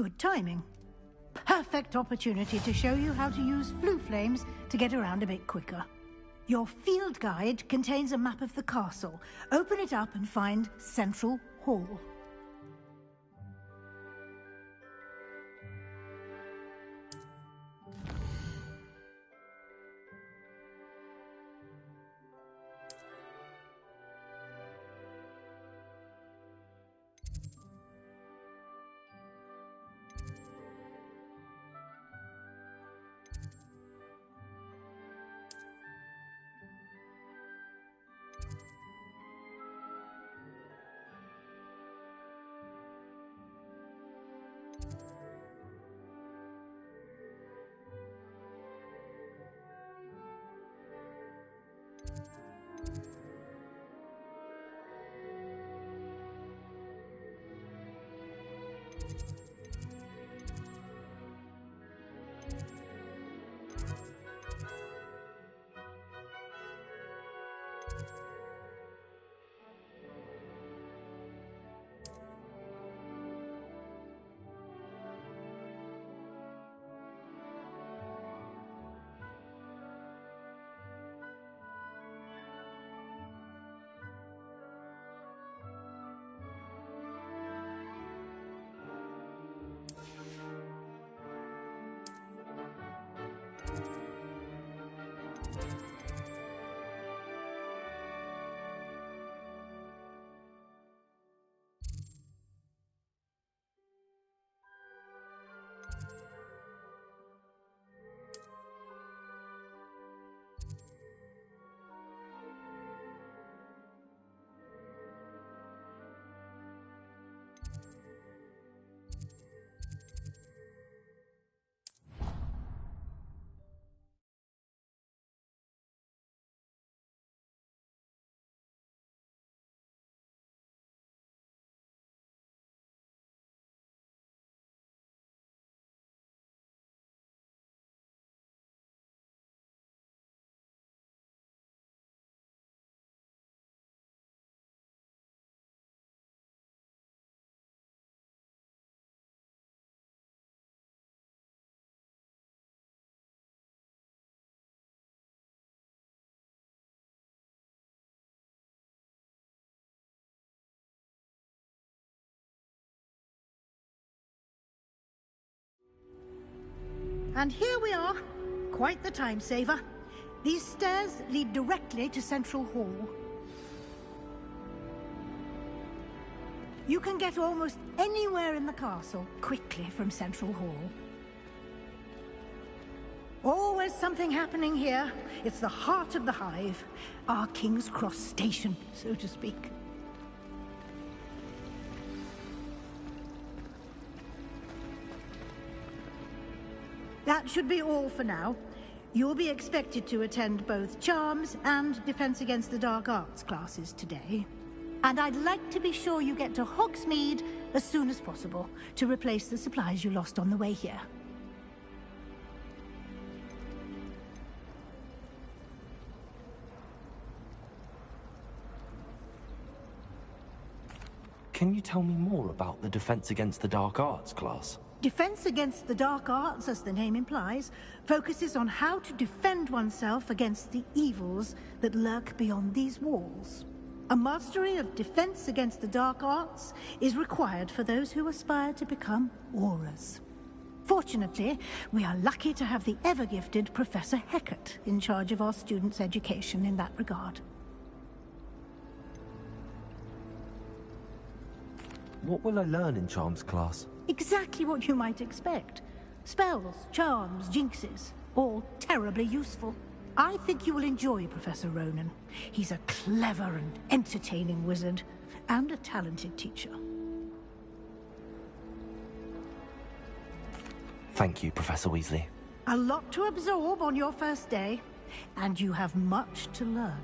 Good timing. Perfect opportunity to show you how to use flue flames to get around a bit quicker. Your field guide contains a map of the castle. Open it up and find Central Hall. And here we are. Quite the time saver. These stairs lead directly to Central Hall. You can get almost anywhere in the castle quickly from Central Hall. Always something happening here. It's the heart of the hive. Our King's Cross station, so to speak. That should be all for now. You'll be expected to attend both Charms and Defense Against the Dark Arts classes today. And I'd like to be sure you get to Hogsmeade as soon as possible to replace the supplies you lost on the way here. Can you tell me more about the Defense Against the Dark Arts class? Defense Against the Dark Arts, as the name implies, focuses on how to defend oneself against the evils that lurk beyond these walls. A mastery of Defense Against the Dark Arts is required for those who aspire to become Aurors. Fortunately, we are lucky to have the ever-gifted Professor Hecat in charge of our students' education in that regard. What will I learn in Charms class? Exactly what you might expect. Spells, charms, jinxes, all terribly useful. I think you will enjoy Professor Ronan. He's a clever and entertaining wizard, and a talented teacher. Thank you, Professor Weasley. A lot to absorb on your first day, and you have much to learn.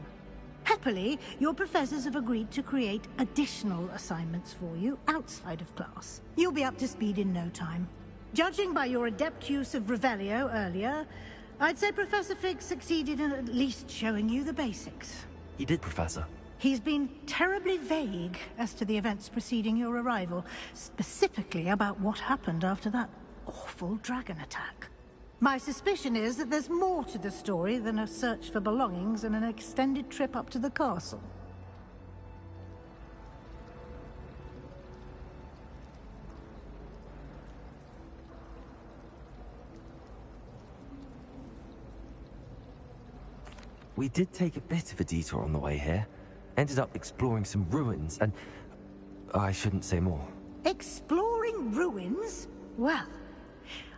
Happily, your professors have agreed to create additional assignments for you outside of class. You'll be up to speed in no time. Judging by your adept use of Revelio earlier, I'd say Professor Fig succeeded in at least showing you the basics. He did, Professor. He's been terribly vague as to the events preceding your arrival, specifically about what happened after that awful dragon attack. My suspicion is that there's more to the story than a search for belongings and an extended trip up to the castle. We did take a bit of a detour on the way here. Ended up exploring some ruins and... I shouldn't say more. Exploring ruins? Well,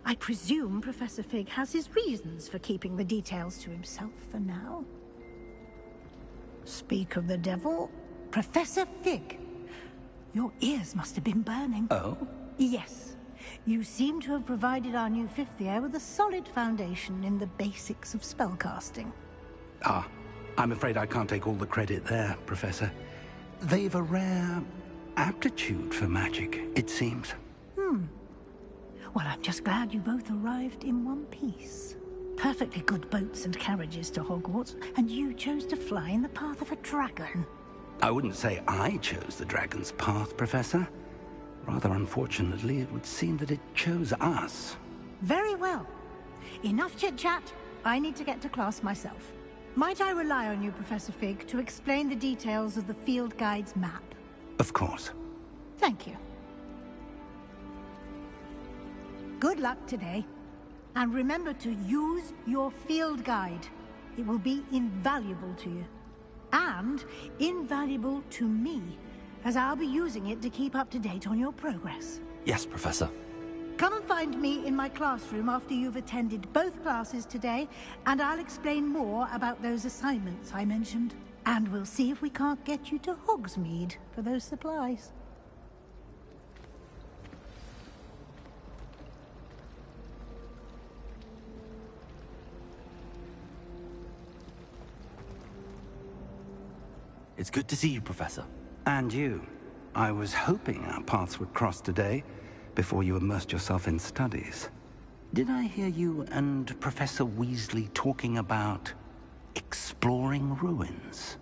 I presume Professor Fig has his reasons for keeping the details to himself for now. Speak of the devil, Professor Fig. Your ears must have been burning. Oh? Yes. You seem to have provided our new fifth year with a solid foundation in the basics of spellcasting. Ah, I'm afraid I can't take all the credit there, Professor. They've a rare aptitude for magic, it seems. Well, I'm just glad you both arrived in one piece. Perfectly good boats and carriages to Hogwarts, and you chose to fly in the path of a dragon. I wouldn't say I chose the dragon's path, Professor. Rather unfortunately, it would seem that it chose us. Very well. Enough chit-chat. I need to get to class myself. Might I rely on you, Professor Fig, to explain the details of the field guide's map? Of course. Thank you. Good luck today. And remember to use your field guide. It will be invaluable to you. And invaluable to me, as I'll be using it to keep up to date on your progress. Yes, Professor. Come and find me in my classroom after you've attended both classes today, and I'll explain more about those assignments I mentioned. And we'll see if we can't get you to Hogsmeade for those supplies. It's good to see you, Professor. And you. I was hoping our paths would cross today, before you immersed yourself in studies. Did I hear you and Professor Weasley talking about exploring ruins?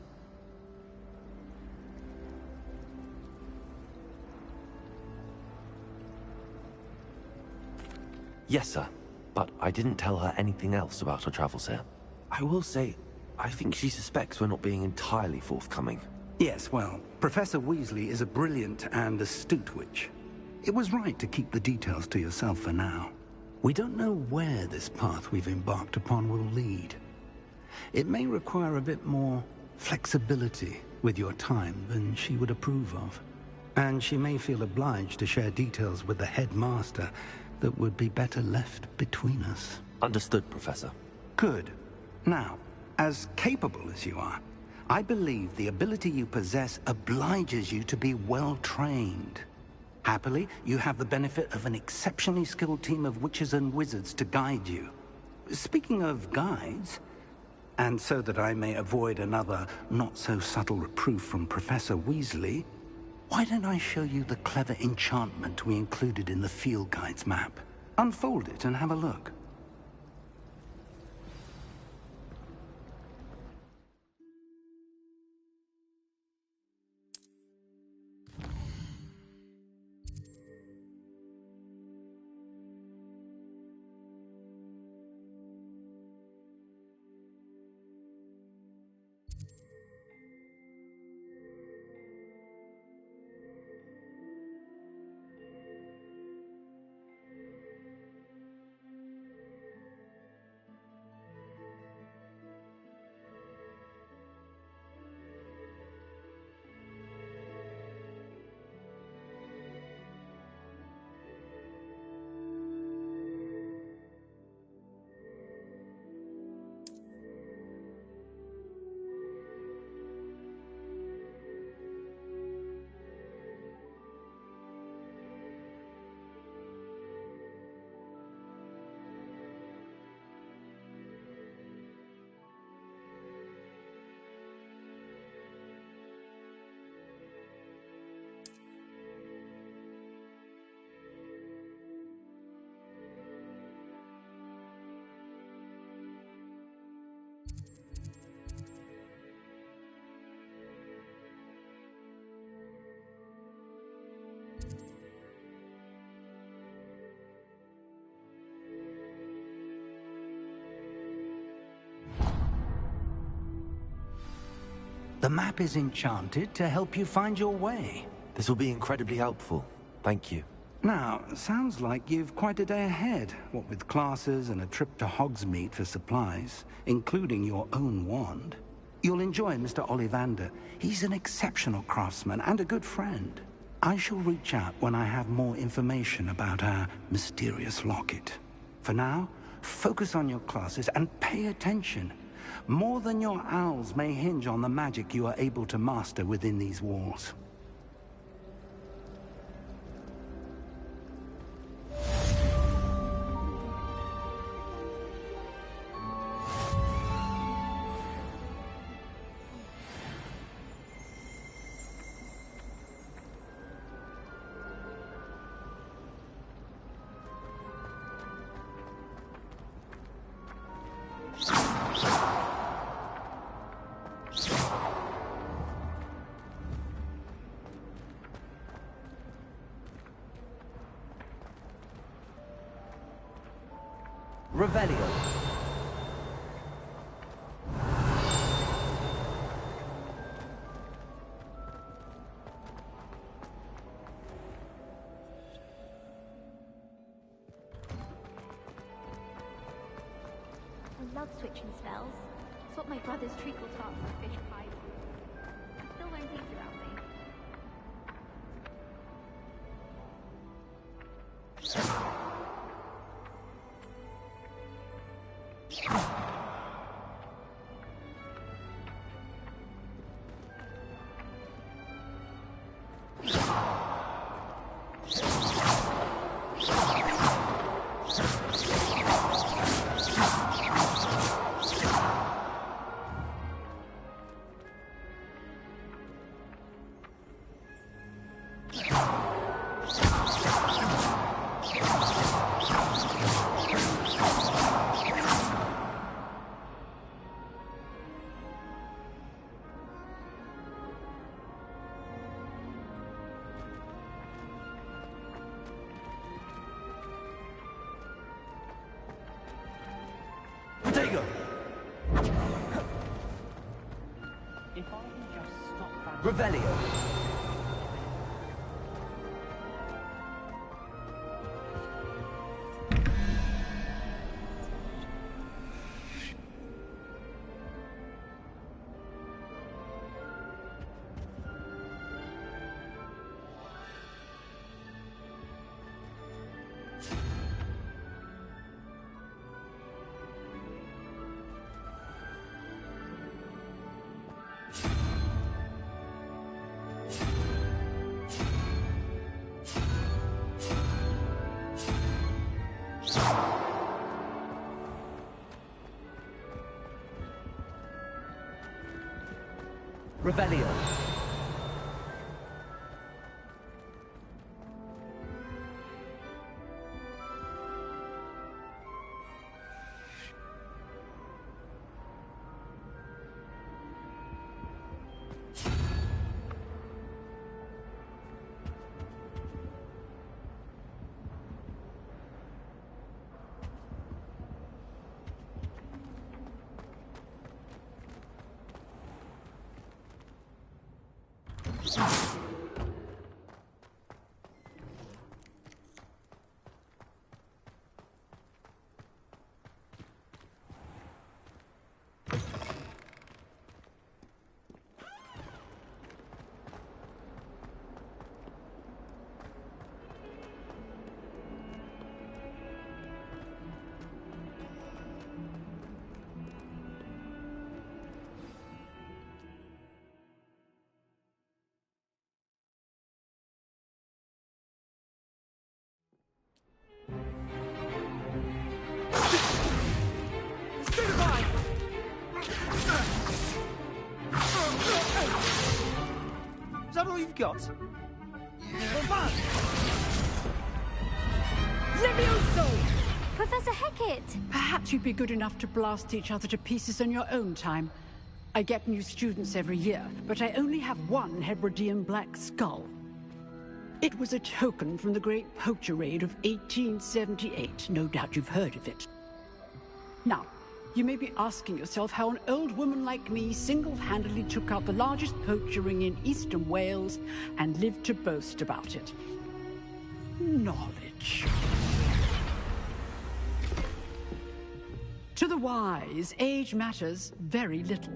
Yes, sir. But I didn't tell her anything else about her travels here. I will say, I think she suspects we're not being entirely forthcoming. Yes, well, Professor Weasley is a brilliant and astute witch. It was right to keep the details to yourself for now. We don't know where this path we've embarked upon will lead. It may require a bit more flexibility with your time than she would approve of. And she may feel obliged to share details with the headmaster that would be better left between us. Understood, Professor. Good. Now, as capable as you are, I believe the ability you possess obliges you to be well-trained. Happily, you have the benefit of an exceptionally skilled team of witches and wizards to guide you. Speaking of guides, and so that I may avoid another not-so-subtle reproof from Professor Weasley, why don't I show you the clever enchantment we included in the field guide's map? Unfold it and have a look. The map is enchanted to help you find your way. This will be incredibly helpful. Thank you. Now, sounds like you've quite a day ahead, what with classes and a trip to Hogsmeade for supplies, including your own wand. You'll enjoy Mr. Ollivander. He's an exceptional craftsman and a good friend. I shall reach out when I have more information about our mysterious locket. For now, focus on your classes and pay attention. More than your owls may hinge on the magic you are able to master within these walls. Revelio. I love switching spells. It's what my brother's treacle taught for fish pie. I still learn things around me. Potato! If I can just stop that... Revelio. Revelio. Is that all you've got? Levioso! Professor Hecat! Perhaps you'd be good enough to blast each other to pieces in your own time. I get new students every year, but I only have one Hebridean black skull. It was a token from the Great Poacher Raid of 1878. No doubt you've heard of it. Now, you may be asking yourself how an old woman like me single-handedly took out the largest poacher ring in eastern Wales and lived to boast about it. Knowledge. To the wise, age matters very little.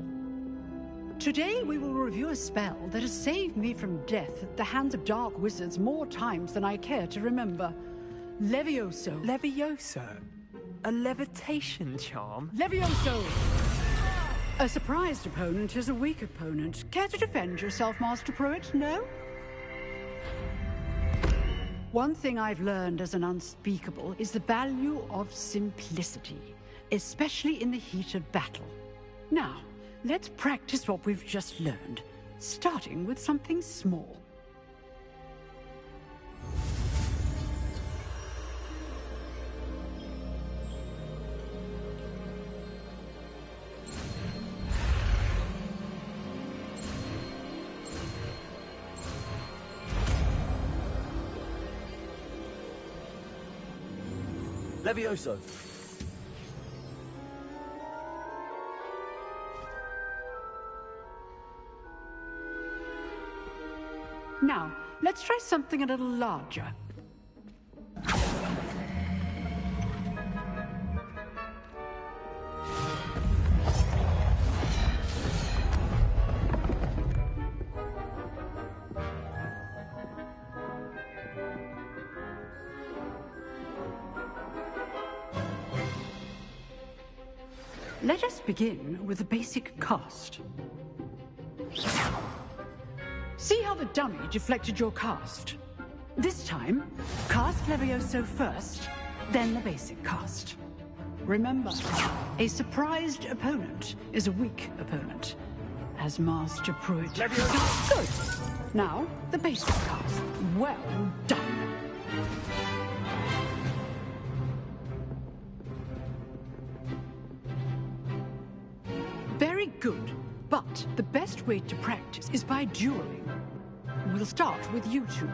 Today we will review a spell that has saved me from death at the hands of dark wizards more times than I care to remember. Levioso. Levioso? A levitation charm? Levioso! A surprised opponent is a weak opponent. Care to defend yourself, Master Pruitt? No? One thing I've learned as an unspeakable is the value of simplicity, especially in the heat of battle. Now, let's practice what we've just learned, starting with something small. Levioso. Now, let's try something a little larger. Let us begin with the basic cast. See how the dummy deflected your cast? This time, cast Levioso first, then the basic cast. Remember, a surprised opponent is a weak opponent, as Master Pruitt. Levioso! Good. Now, the basic cast. Well done. Very good, but the best way to practice is by dueling. We'll start with you two.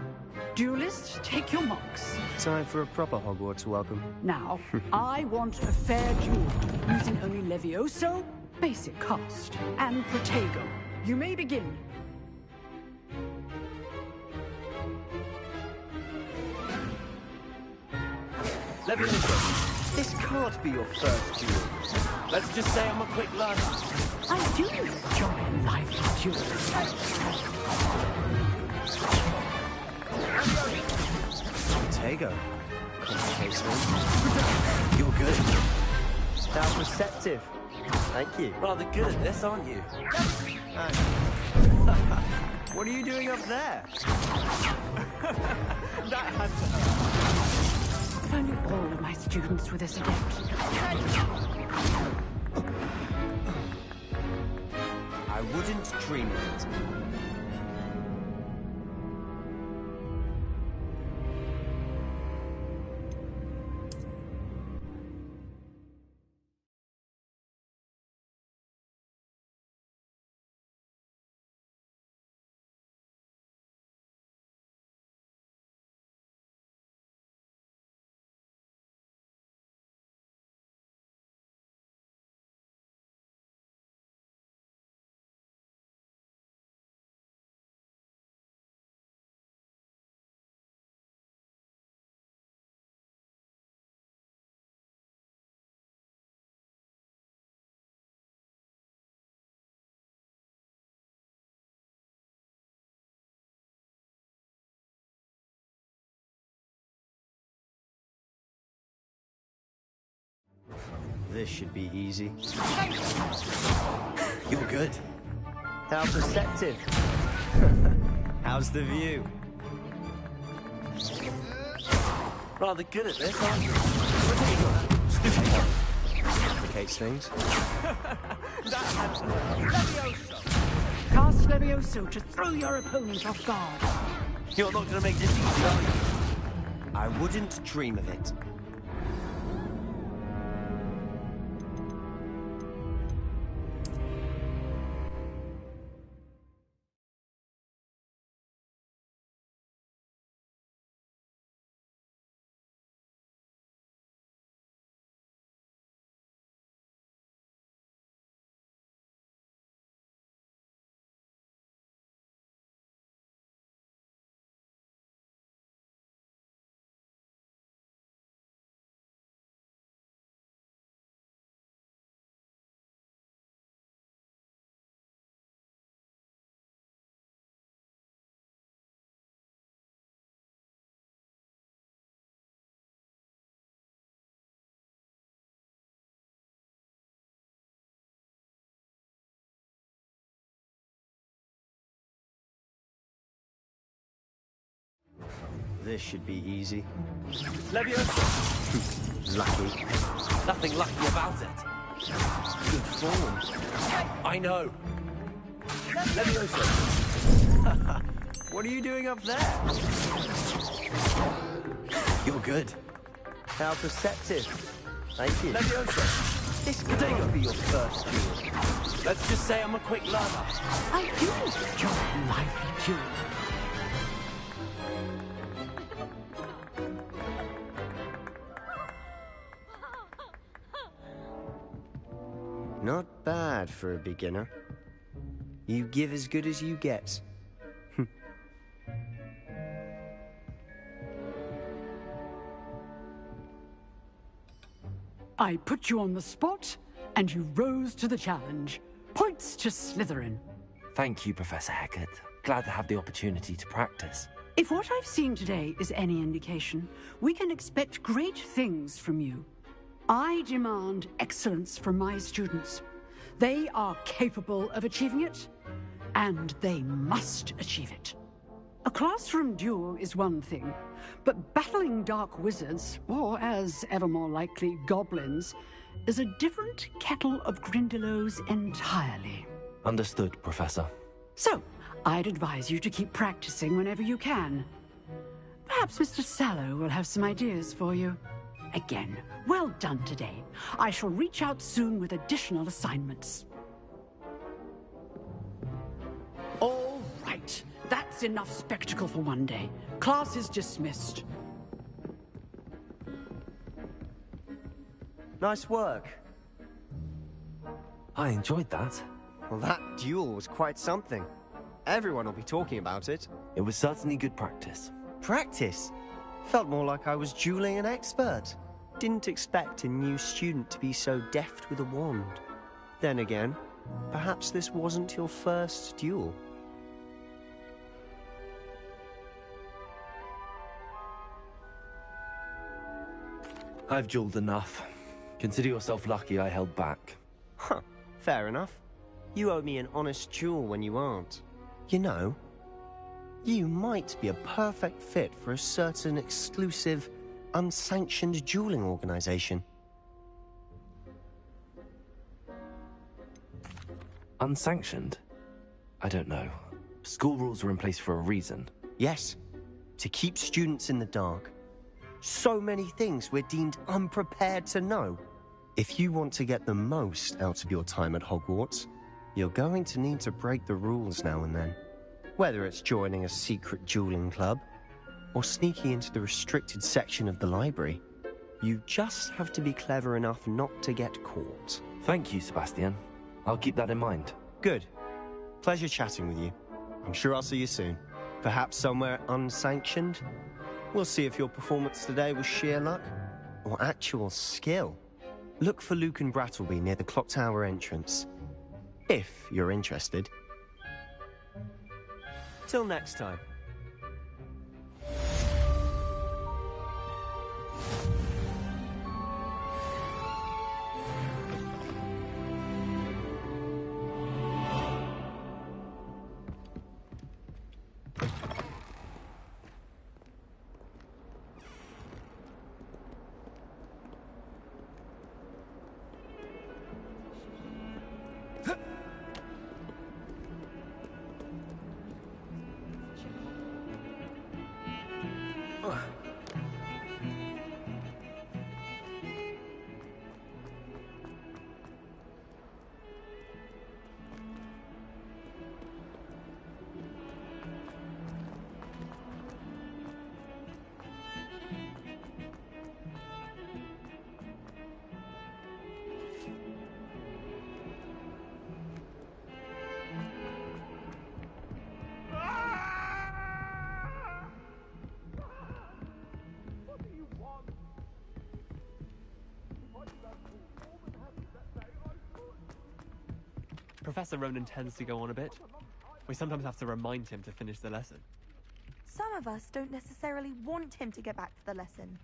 Duelists, take your marks. Time for a proper Hogwarts welcome. Now, I want a fair duel, using only Levioso, basic cast, and Protego. You may begin. Levioso, this can't be your first duel. Let's just say I'm a quick learner. I do enjoy lively duels. Protego. You're good. That was receptive. Thank you. Rather good at this, aren't you? What are you doing up there? That had to hurt. If only all of my students were this adept. I wouldn't dream of it. This should be easy. You're good. How perceptive. How's the view? Rather good at this, aren't you? Complicates things. Cast Levioso to throw your opponent off guard. You're not going to make this easy, are you? I wouldn't dream of it. This should be easy. Leviosa! Lucky. Nothing lucky about it. Good form. I know. Leviosa! What are you doing up there? You're good. How perceptive. Thank you. Leviosa! This could not be your first duel. Let's just say I'm a quick learner. I do enjoy lively duels. Not bad for a beginner. You give as good as you get. I put you on the spot, and you rose to the challenge. Points to Slytherin. Thank you, Professor Hecat. Glad to have the opportunity to practice. If what I've seen today is any indication, we can expect great things from you. I demand excellence from my students. They are capable of achieving it, and they must achieve it. A classroom duel is one thing, but battling dark wizards, or as ever more likely, goblins, is a different kettle of Grindylows entirely. Understood, Professor. So, I'd advise you to keep practicing whenever you can. Perhaps Mr. Sallow will have some ideas for you. Again, well done today. I shall reach out soon with additional assignments. All right. That's enough spectacle for one day. Class is dismissed. Nice work. I enjoyed that. Well, that duel was quite something. Everyone will be talking about it. It was certainly good practice. Practice? Felt more like I was dueling an expert. Didn't expect a new student to be so deft with a wand. Then again, perhaps this wasn't your first duel. I've dueled enough. Consider yourself lucky I held back. Huh, fair enough. You owe me an honest duel when you aren't. You know, you might be a perfect fit for a certain exclusive, unsanctioned dueling organization. Unsanctioned? I don't know. School rules are in place for a reason. Yes, to keep students in the dark. So many things we're deemed unprepared to know. If you want to get the most out of your time at Hogwarts, you're going to need to break the rules now and then. Whether it's joining a secret dueling club, or sneaking into the restricted section of the library, you just have to be clever enough not to get caught. Thank you, Sebastian. I'll keep that in mind. Good. Pleasure chatting with you. I'm sure I'll see you soon. Perhaps somewhere unsanctioned? We'll see if your performance today was sheer luck or actual skill. Look for Luke and Brattleby near the clock tower entrance, if you're interested. Till next time. Professor Ronan tends to go on a bit. We sometimes have to remind him to finish the lesson. Some of us don't necessarily want him to get back to the lesson.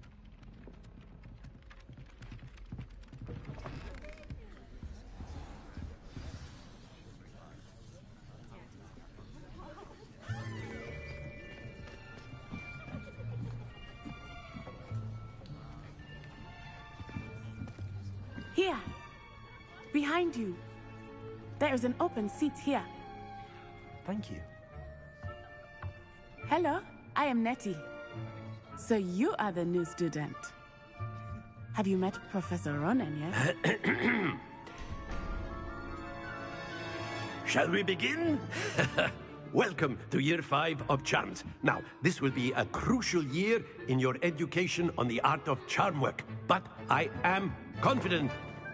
Here. Behind you. There is an open seat here. Thank you. Hello, I am Nettie. So you are the new student. Have you met Professor Ronan yet? Shall we begin? Welcome to Year 5 of Charms. Now, this will be a crucial year in your education on the art of charm work. But I am confident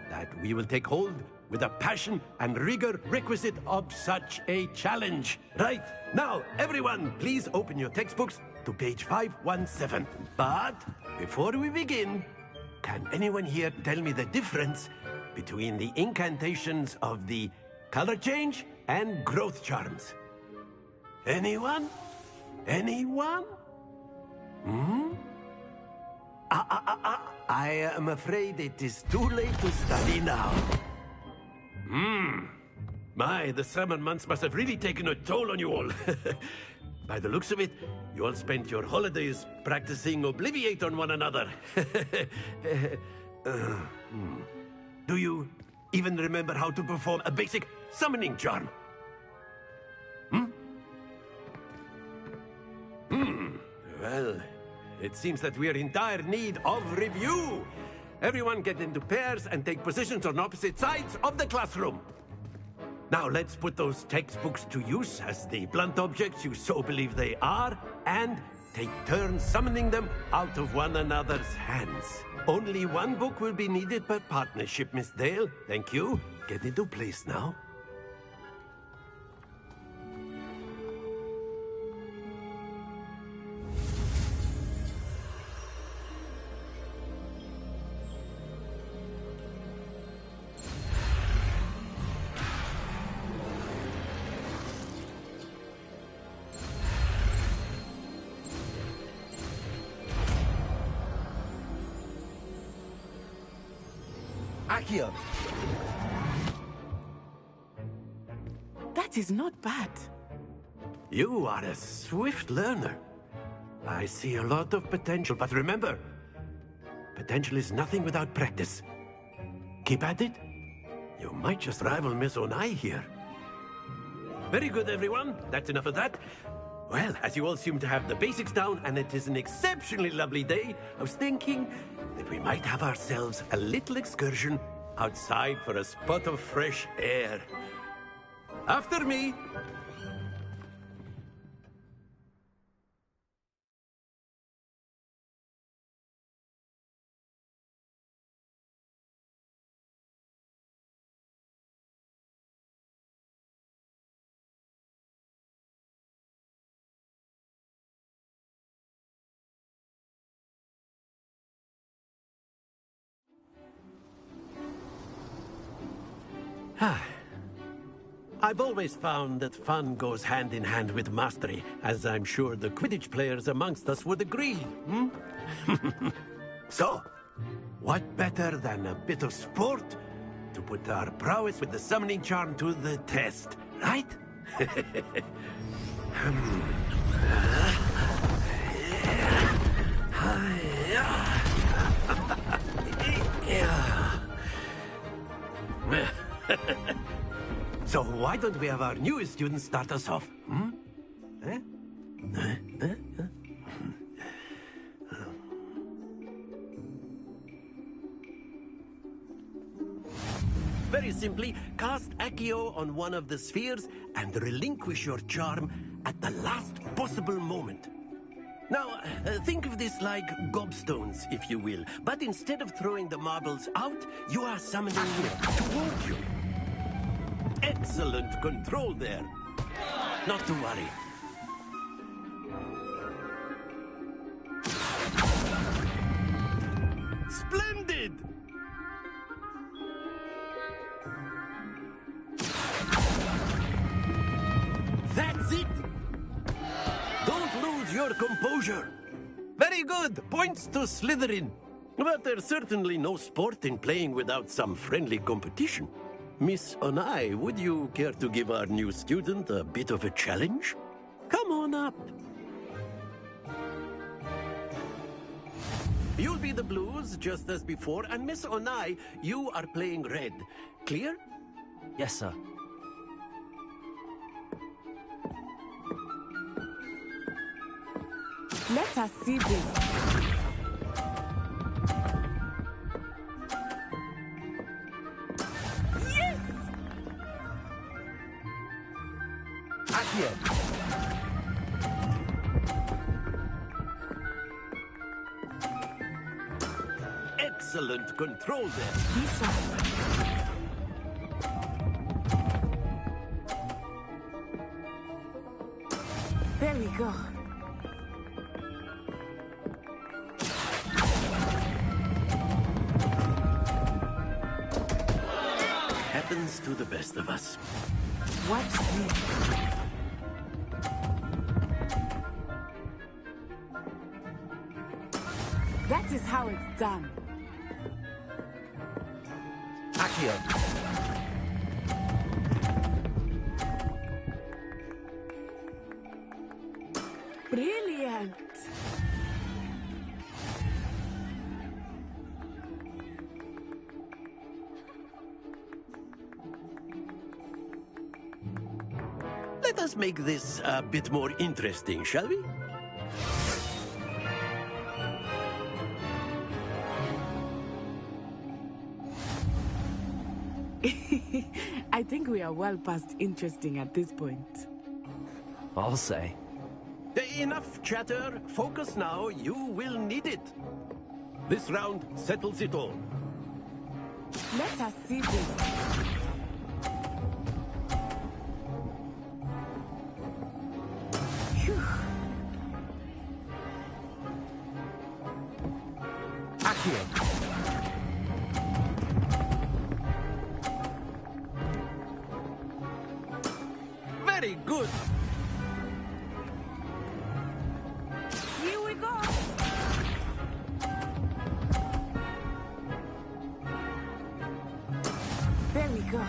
that we will take hold with the passion and rigor requisite of such a challenge. Right, now, everyone, please open your textbooks to page 517. But before we begin, can anyone here tell me the difference between the incantations of the color change and growth charms? Anyone? Anyone? I am afraid it is too late to study now. My, the summer months must have really taken a toll on you all. By the looks of it, you all spent your holidays practicing Obliviate on one another. Do you even remember how to perform a basic summoning charm? Well, it seems that we are in dire need of review. Everyone get into pairs and take positions on opposite sides of the classroom. Now let's put those textbooks to use as the blunt objects you so believe they are, and take turns summoning them out of one another's hands. Only one book will be needed per partnership, Miss Dale. Thank you. Get into place now. Accio. That is not bad. You are a swift learner. I see a lot of potential, but remember, potential is nothing without practice. Keep at it. You might just rival Miss Onai here. Very good, everyone. That's enough of that. Well, as you all seem to have the basics down, and it is an exceptionally lovely day, I was thinking that we might have ourselves a little excursion outside for a spot of fresh air. After me. I've always found that fun goes hand in hand with mastery, as I'm sure the Quidditch players amongst us would agree, hmm? So, what better than a bit of sport to put our prowess with the summoning charm to the test, right? So why don't we have our newest student start us off? Hmm? Very simply, cast Accio on one of the spheres and relinquish your charm at the last possible moment. Now, think of this like gobstones, if you will. But instead of throwing the marbles out, you are summoning them toward you. Excellent control there. Not to worry. Splendid! That's it! Don't lose your composure. Very good. Points to Slytherin. But there's certainly no sport in playing without some friendly competition. Miss Onai, would you care to give our new student a bit of a challenge? Come on up. You'll be the blues, just as before, and Miss Onai, you are playing red. Clear? Yes, sir. Let us see this. Excellent control there. There we go. Happens to the best of us. Watch this. That is how it's done. Accio. Brilliant. Let us make this a bit more interesting, shall we? I think we are well past interesting at this point. I'll say. Enough chatter. Focus now. You will need it. This round settles it all. Let us see this. Phew. Accio. Very good. Here we go. There we go.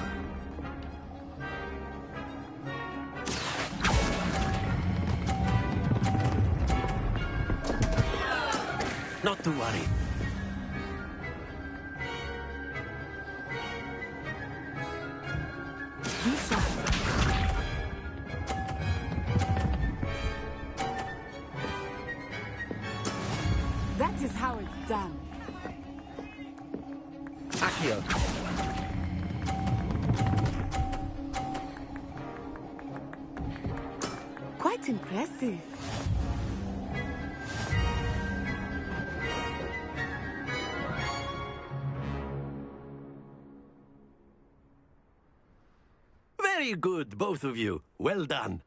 Not to worry. That is how it's done. Accio. Quite impressive. Very good, both of you. Well done.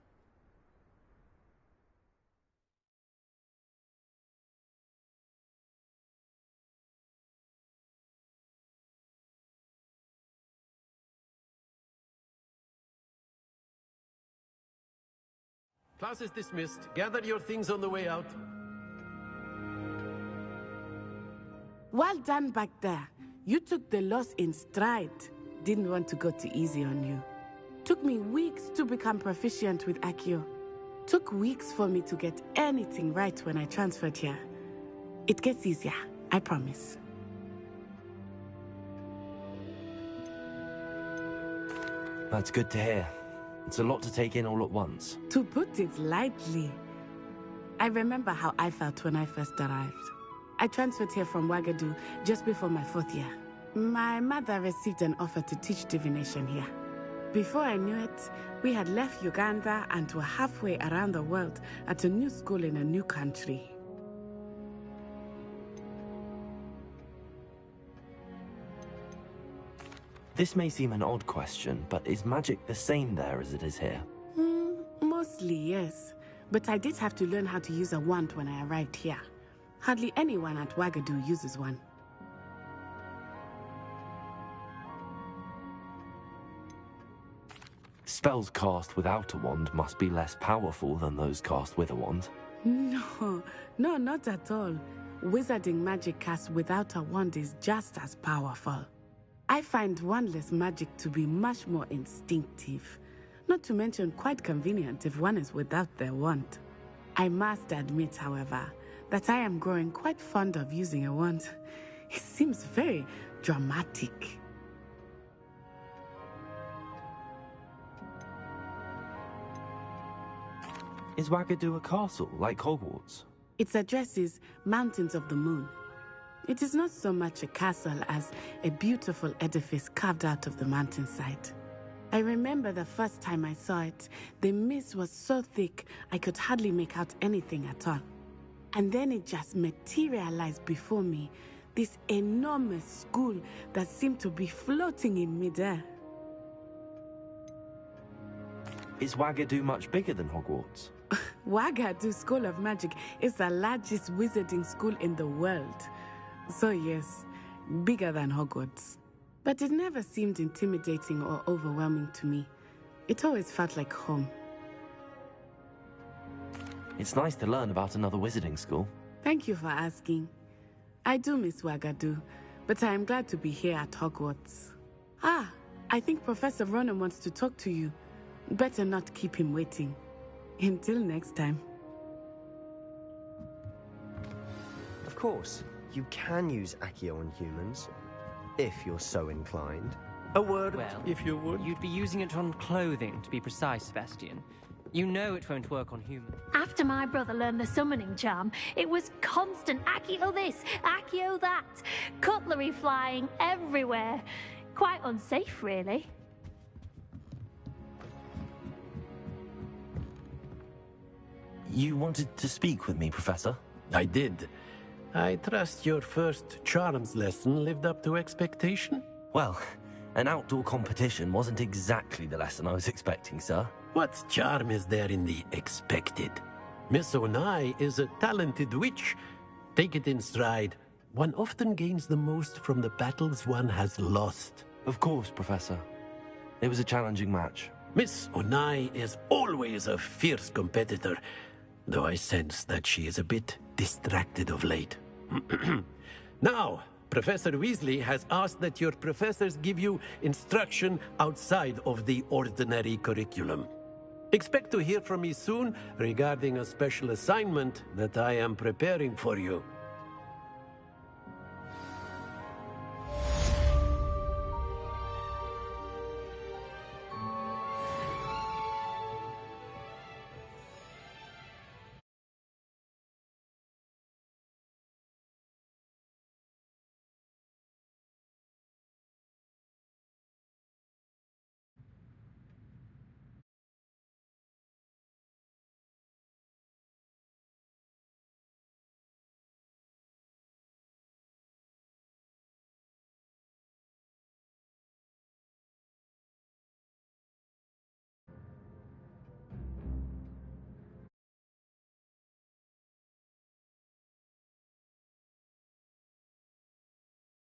Class is dismissed. Gather your things on the way out. Well done back there. You took the loss in stride. Didn't want to go too easy on you. Took me weeks to become proficient with Accio. Took weeks for me to get anything right when I transferred here. It gets easier, I promise. That's good to hear. It's a lot to take in all at once. To put it lightly, I remember how I felt when I first arrived. I transferred here from Ouagadougou just before my 4th year. My mother received an offer to teach divination here. Before I knew it, we had left Uganda and were halfway around the world at a new school in a new country. This may seem an odd question, but is magic the same there as it is here? Mostly, yes. But I did have to learn how to use a wand when I arrived here. Hardly anyone at Ouagadougou uses one. Spells cast without a wand must be less powerful than those cast with a wand. No, not at all. Wizarding magic cast without a wand is just as powerful. I find wandless magic to be much more instinctive. Not to mention quite convenient if one is without their wand. I must admit, however, that I am growing quite fond of using a wand. It seems very dramatic. Is Ouagadougou a castle, like Hogwarts? Its address is Mountains of the Moon. It is not so much a castle as a beautiful edifice carved out of the mountainside. I remember the first time I saw it, the mist was so thick I could hardly make out anything at all. And then it just materialized before me, this enormous school that seemed to be floating in midair. Is Ouagadougou much bigger than Hogwarts? Ouagadougou School of Magic is the largest wizarding school in the world. So yes, bigger than Hogwarts. But it never seemed intimidating or overwhelming to me. It always felt like home. It's nice to learn about another wizarding school. Thank you for asking. I do miss Ouagadougou, but I am glad to be here at Hogwarts. I think Professor Ronan wants to talk to you. Better not keep him waiting. Until next time. Of course. You can use Accio on humans, if you're so inclined. A word, well, if you would. You'd be using it on clothing, to be precise, Sebastian. You know it won't work on humans. After my brother learned the summoning charm, it was constant Accio this, Accio that. Cutlery flying everywhere. Quite unsafe, really. You wanted to speak with me, Professor? I did. I trust your first charms lesson lived up to expectation? Well, an outdoor competition wasn't exactly the lesson I was expecting, sir. What charm is there in the expected? Miss Onai is a talented witch. Take it in stride. One often gains the most from the battles one has lost. Of course, Professor. It was a challenging match. Miss Onai is always a fierce competitor, though I sense that she is a bit distracted of late. Now, Professor Weasley has asked that your professors give you instruction outside of the ordinary curriculum. Expect to hear from me soon regarding a special assignment that I am preparing for you.